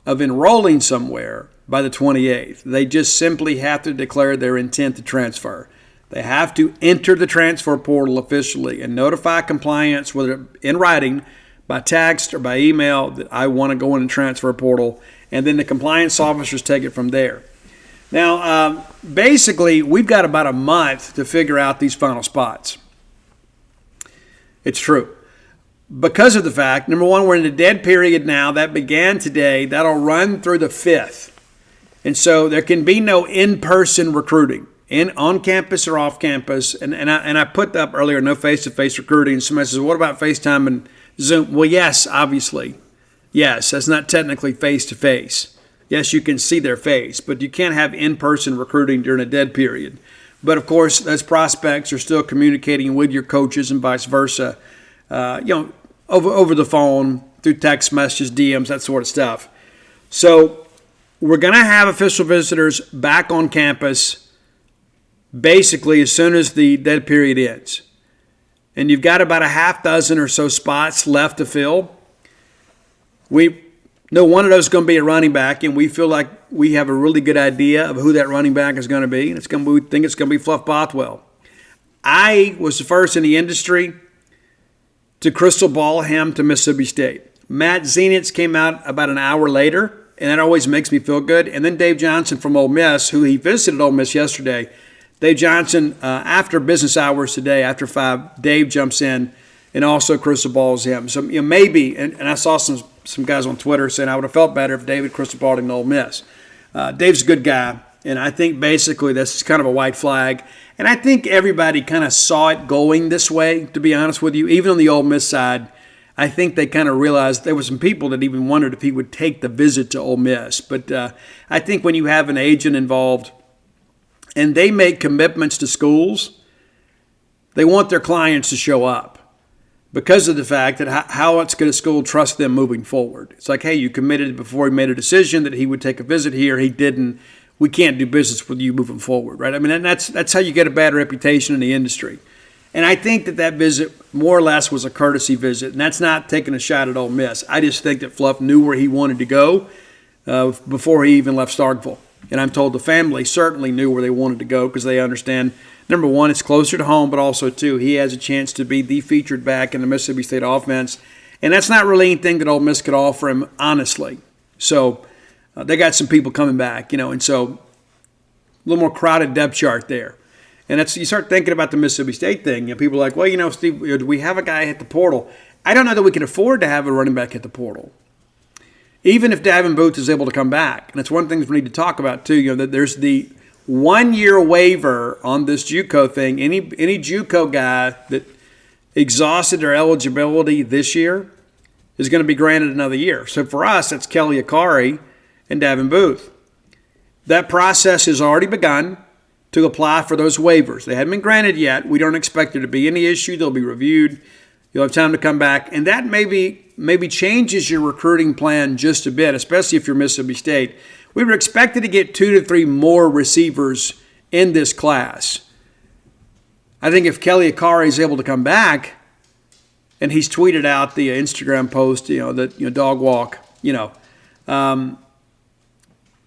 of enrolling somewhere by the 28th. They just simply have to declare their intent to transfer. They have to enter the transfer portal officially and notify compliance, whether in writing, by text or by email, that I want to go in the transfer portal, and then the compliance officers take it from there. Now, basically, we've got about a month to figure out these final spots. It's true. Because of the fact, number one, we're in the dead period now. That began today. That'll run through the 5th. And so there can be no in-person recruiting, on campus or off campus. And I put up earlier, no face-to-face recruiting. And somebody says, what about FaceTime and Zoom? Well, yes, obviously. Yes, that's not technically face-to-face. Yes, you can see their face, but you can't have in-person recruiting during a dead period. But, of course, those prospects are still communicating with your coaches and vice versa, over the phone, through text messages, DMs, that sort of stuff. So we're going to have official visitors back on campus basically as soon as the dead period ends. And you've got about a half dozen or so spots left to fill. We know one of those is going to be a running back, and we feel like we have a really good idea of who that running back is going to be. And we think it's going to be Fluff Blackwell. I was the first in the industry to crystal ball him to Mississippi State. Matt Zenitz came out about an hour later, and that always makes me feel good. And then Dave Johnson from Ole Miss, who he visited Ole Miss yesterday. Dave Johnson, after business hours today, after 5, Dave jumps in and also crystal balls him. So maybe, and I saw some guys on Twitter saying I would have felt better if David crystal balled him to Ole Miss. Dave's a good guy, and I think basically that's kind of a white flag. And I think everybody kind of saw it going this way, to be honest with you. Even on the Ole Miss side, I think they kind of realized there were some people that even wondered if he would take the visit to Ole Miss. But I think when you have an agent involved and they make commitments to schools, they want their clients to show up because of the fact that how it's going to school trust them moving forward. It's like, hey, you committed before he made a decision that he would take a visit here. He didn't. We can't do business with you moving forward, right? I mean, that's how you get a bad reputation in the industry. And I think that visit more or less was a courtesy visit, and that's not taking a shot at Ole Miss. I just think that Fluff knew where he wanted to go before he even left Starkville. And I'm told the family certainly knew where they wanted to go because they understand, number one, it's closer to home, but also, two, he has a chance to be the featured back in the Mississippi State offense. And that's not really anything that Ole Miss could offer him, honestly. So they got some people coming back, and so a little more crowded depth chart there. And you start thinking about the Mississippi State thing. People are like, well, Steve, do we have a guy hit the portal? I don't know that we can afford to have a running back hit the portal, even if Davin Booth is able to come back. And it's one thing we need to talk about, too, that there's the 1-year waiver on this JUCO thing. Any JUCO guy that exhausted their eligibility this year is going to be granted another year. So for us, that's Kelly Akari and Davin Booth. That process has already begun to apply for those waivers. They haven't been granted yet. We don't expect there to be any issue. They'll be reviewed. You'll have time to come back, and that maybe changes your recruiting plan just a bit, especially if you're Mississippi State. We were expected to get 2 to 3 more receivers in this class. I think if Kelly Akari is able to come back, and he's tweeted out the Instagram post, dog walk,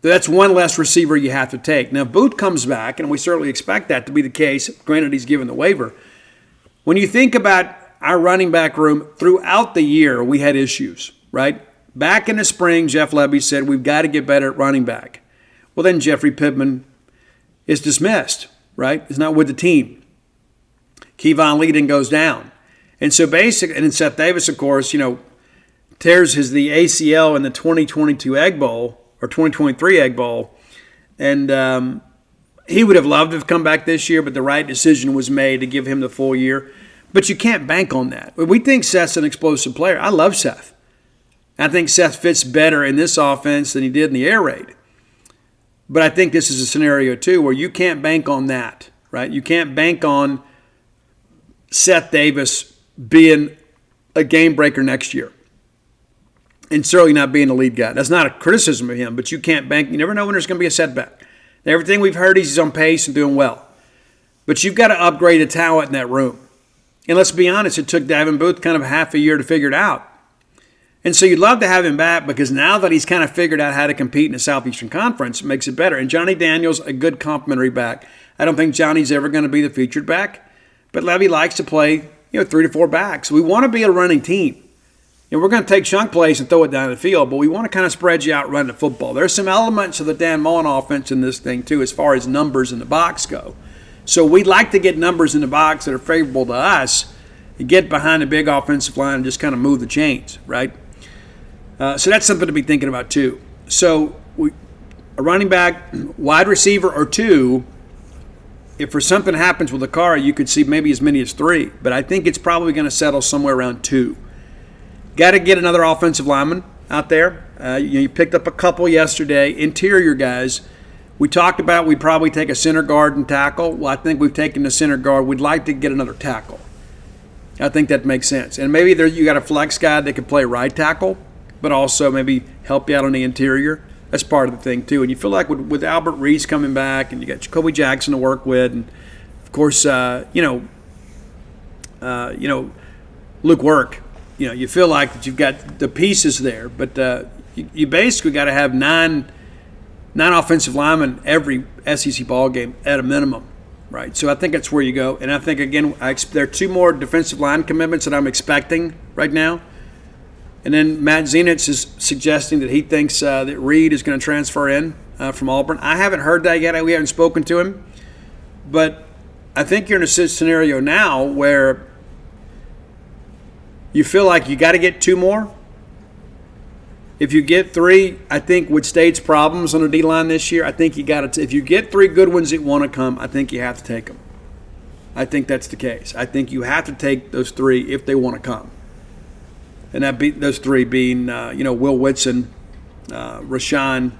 that's one less receiver you have to take. Now, if Booth comes back, and we certainly expect that to be the case, granted he's given the waiver. When you think about our running back room, throughout the year, we had issues, right? Back in the spring, Jeff Levy said, we've got to get better at running back. Well, then Jeffrey Pittman is dismissed, right? He's not with the team. Kevon Lee goes down. And so basically, and then Seth Davis, of course, tears the ACL in the 2022 Egg Bowl, or 2023 Egg Bowl. And he would have loved to have come back this year, but the right decision was made to give him the full year. But you can't bank on that. We think Seth's an explosive player. I love Seth. I think Seth fits better in this offense than he did in the air raid. But I think this is a scenario, too, where you can't bank on that, right? You can't bank on Seth Davis being a game breaker next year. And certainly not being the lead guy. That's not a criticism of him, but you can't bank. You never know when there's going to be a setback. Everything we've heard, he's on pace and doing well. But you've got to upgrade the talent in that room. And let's be honest, it took Davin Booth kind of half a year to figure it out. And so you'd love to have him back because now that he's kind of figured out how to compete in the Southeastern Conference, it makes it better. And Johnny Daniels, a good complimentary back. I don't think Johnny's ever going to be the featured back, but Levy likes to play 3 to 4 backs. We want to be a running team. And we're going to take chunk plays and throw it down the field, but we want to kind of spread you out running the football. There's some elements of the Dan Mullen offense in this thing, too, as far as numbers in the box go. So we'd like to get numbers in the box that are favorable to us and get behind the big offensive line and just kind of move the chains, right? So that's something to be thinking about, too. So a running back, wide receiver, or 2, if for something happens with a car, you could see maybe as many as 3. But I think it's probably going to settle somewhere around 2. Got to get another offensive lineman out there. You picked up a couple yesterday. Interior guys. We talked about we'd probably take a center guard and tackle. Well, I think we've taken the center guard. We'd like to get another tackle. I think that makes sense. And maybe you got a flex guy that could play right tackle, but also maybe help you out on the interior. That's part of the thing, too. And you feel like with Albert Reese coming back and you got Jacoby Jackson to work with, and, of course, Luke Work. You feel like that you've got the pieces there, but you basically got to have nine offensive linemen every SEC ball game at a minimum, right? So I think that's where you go. And I think, again, there are 2 more defensive line commitments that I'm expecting right now. And then Matt Zenitz is suggesting that he thinks that Reed is going to transfer in from Auburn. I haven't heard that yet. We haven't spoken to him. But I think you're in a scenario now where you feel like you got to get 2 more. If you get 3, I think with State's problems on the D-line this year, I think you got to. If you get 3 good ones that want to come, I think you have to take them. I think that's the case. I think you have to take those 3 if they want to come. And those 3 being, Will Woodson, Rashawn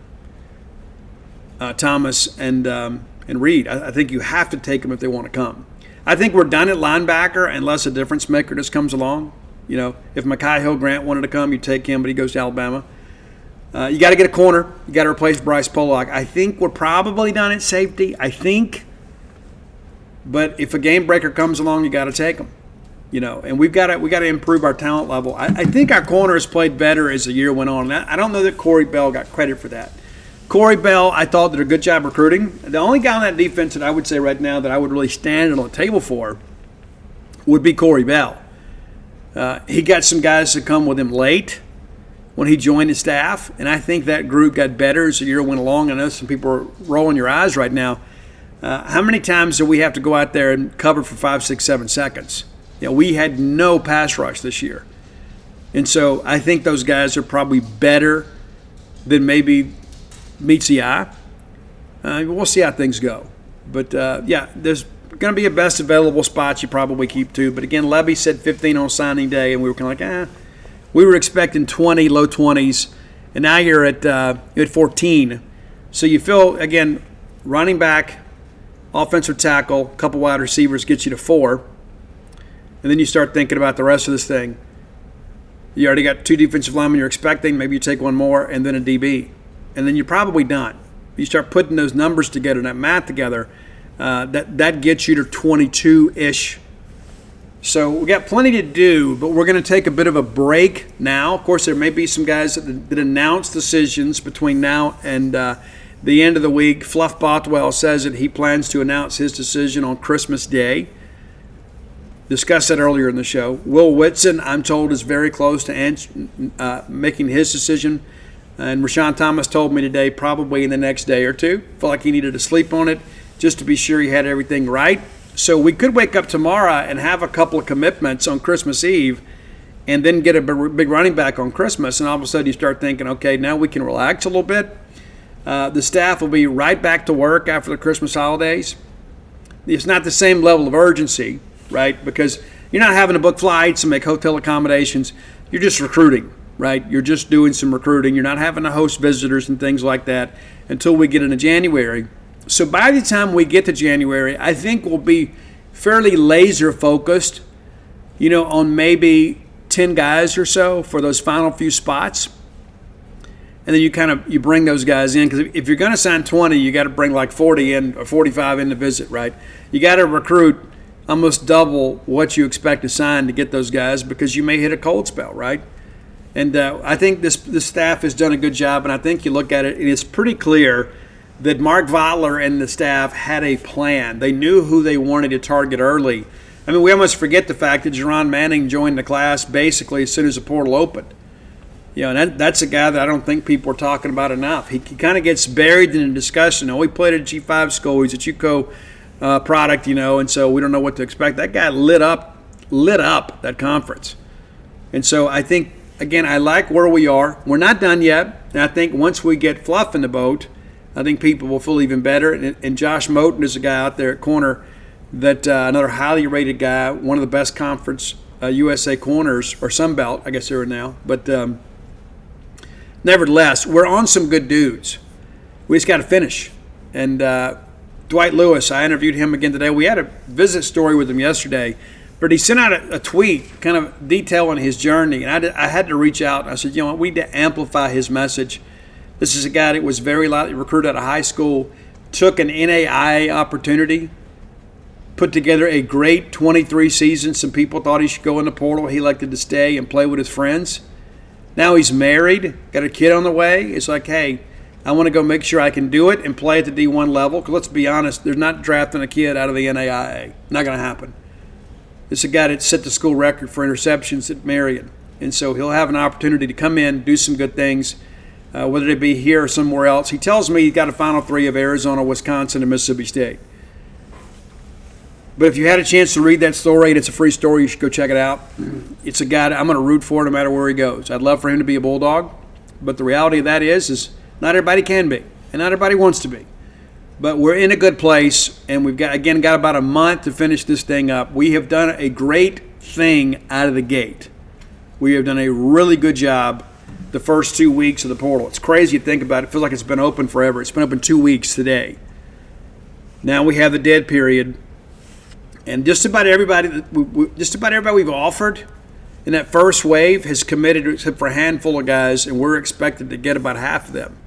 Thomas, and Reed. I think you have to take them if they want to come. I think we're done at linebacker unless a difference maker just comes along. If Mekhi Hill-Grant wanted to come, you take him, but he goes to Alabama. You got to get a corner. You got to replace Bryce Pollock. I think we're probably done at safety. I think. But if a game breaker comes along, you got to take him. And we got to improve our talent level. I think our corners played better as the year went on. And I don't know that Corey Bell got credit for that. Corey Bell, I thought, did a good job recruiting. The only guy on that defense that I would say right now that I would really stand on the table for would be Corey Bell. He got some guys to come with him late when he joined the staff, and I think that group got better as the year went along. I know some people are rolling your eyes right now. How many times do we have to go out there and cover for 5, 6, 7 seconds? We had no pass rush this year. And so I think those guys are probably better than maybe meets the eye. We'll see how things go. But, there's going to be a best available spot you probably keep 2. But, again, Levy said 15 on signing day, and we were kind of like, we were expecting 20, low 20s, and now you're at 14. So you feel, again, running back, offensive tackle, a couple wide receivers gets you to 4. And then you start thinking about the rest of this thing. You already got 2 defensive linemen you're expecting. Maybe you take one more and then a DB. And then you're probably done. You start putting those numbers together, that math together, that gets you to 22-ish. So we got plenty to do, but we're going to take a bit of a break now. Of course, there may be some guys that announce decisions between now and the end of the week. Fluff Blackwell says that he plans to announce his decision on Christmas Day. Discussed that earlier in the show. Will Woodson, I'm told, is very close to making his decision. And Rashawn Thomas told me today probably in the next day or two. Felt like he needed to sleep on it just to be sure he had everything right. So we could wake up tomorrow and have a couple of commitments on Christmas Eve and then get a big running back on Christmas. And all of a sudden you start thinking, okay, now we can relax a little bit. The staff will be right back to work after the Christmas holidays. It's not the same level of urgency, right? Because you're not having to book flights and make hotel accommodations. You're just recruiting, right? You're just doing some recruiting. You're not having to host visitors and things like that until we get into January. So by the time we get to January, I think we'll be fairly laser focused, on maybe 10 guys or so for those final few spots. And then you bring those guys in, because if you're going to sign 20, you got to bring like 40 in or 45 in to visit, right? You got to recruit almost double what you expect to sign to get those guys, because you may hit a cold spell, right? And I think this staff has done a good job, and I think you look at it, and it's pretty clear that Mark Vodler and the staff had a plan. They knew who they wanted to target early. I mean, we almost forget the fact that Jerron Manning joined the class basically as soon as the portal opened. And that's a guy that I don't think people are talking about enough. He kind of gets buried in the discussion. He played at a G5 school. He's a JUCO product, and so we don't know what to expect. That guy lit up that conference. And so I think, again, I like where we are. We're not done yet. And I think once we get Fluff in the boat, I think people will feel even better. And Josh Moten is a guy out there at corner that another highly rated guy, one of the best conference USA corners, or Sunbelt, I guess they're now. But nevertheless, we're on some good dudes. We just got to finish. And Dwight Lewis, I interviewed him again today. We had a visit story with him yesterday, but he sent out a tweet kind of detailing his journey. And I had to reach out. I said, we need to amplify his message. This is a guy that was very lightly recruited out of high school, took an NAIA opportunity, put together a great 23 season. Some people thought he should go in the portal. He elected to stay and play with his friends. Now he's married, got a kid on the way. It's like, hey, I want to go make sure I can do it and play at the D1 level. Because let's be honest, they're not drafting a kid out of the NAIA. Not going to happen. It's a guy that set the school record for interceptions at Marion. And so he'll have an opportunity to come in, do some good things, whether it be here or somewhere else. He tells me he's got a Final Three of Arizona, Wisconsin, and Mississippi State. But if you had a chance to read that story, and it's a free story, you should go check it out. It's a guy that I'm going to root for no matter where he goes. I'd love for him to be a Bulldog, but the reality of that is not everybody can be, and not everybody wants to be. But we're in a good place, and we've got about a month to finish this thing up. We have done a great thing out of the gate. We have done a really good job the first 2 weeks of the portal. It's crazy to think about it. It feels like it's been open forever. It's been open 2 weeks today. Now we have the dead period. And just about everybody we've offered in that first wave has committed, except for a handful of guys, and we're expected to get about half of them.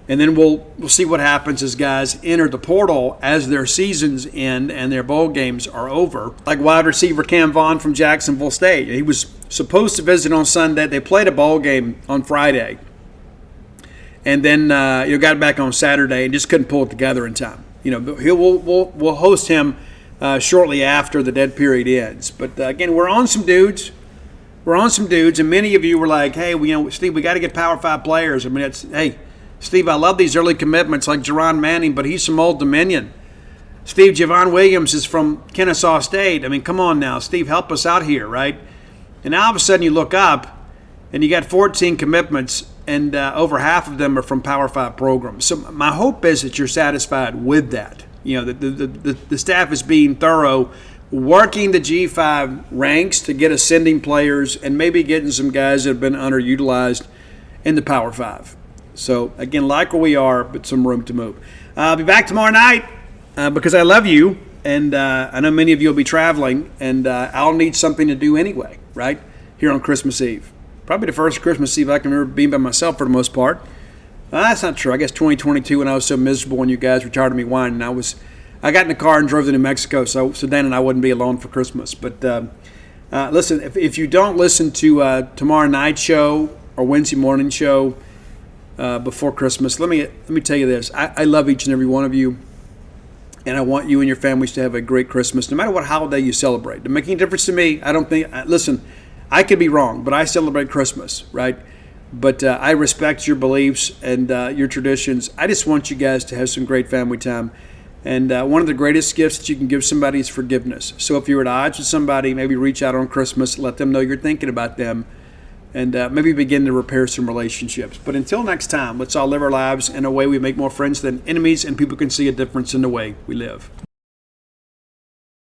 And then we'll see what happens as guys enter the portal as their seasons end and their bowl games are over. Like wide receiver Cam Vaughn from Jacksonville State. He was supposed to visit on Sunday. They played a bowl game on Friday. And then got back on Saturday and just couldn't pull it together in time. We'll host him shortly after the dead period ends. But again, we're on some dudes. And many of you were like, hey, Steve, we got to get Power 5 players. I mean, Steve, I love these early commitments like Jerron Manning, but he's from Old Dominion. Steve, Javon Williams is from Kennesaw State. I mean, come on now. Steve, help us out here, right? And now all of a sudden you look up and you got 14 commitments, and over half of them are from Power 5 programs. So my hope is that you're satisfied with that. The staff is being thorough, working the G5 ranks to get ascending players and maybe getting some guys that have been underutilized in the Power 5. So, again, like where we are, but some room to move. I'll be back tomorrow night because I love you. And I know many of you will be traveling, and I'll need something to do anyway, right, here on Christmas Eve. Probably the first Christmas Eve I can remember being by myself for the most part. That's not true. I guess 2022 when I was so miserable and you guys were tired of me whining. I got in the car and drove to New Mexico, so Dan and I wouldn't be alone for Christmas. But listen, if you don't listen to tomorrow night's show or Wednesday morning show before Christmas, let me tell you this. I love each and every one of you. And I want you and your families to have a great Christmas, no matter what holiday you celebrate. It doesn't make any difference to me. I don't think, listen, I could be wrong, but I celebrate Christmas, right? But I respect your beliefs and your traditions. I just want you guys to have some great family time. And one of the greatest gifts that you can give somebody is forgiveness. So if you're at odds with somebody, maybe reach out on Christmas, let them know you're thinking about them, and maybe begin to repair some relationships. But until next time, let's all live our lives in a way we make more friends than enemies, and people can see a difference in the way we live.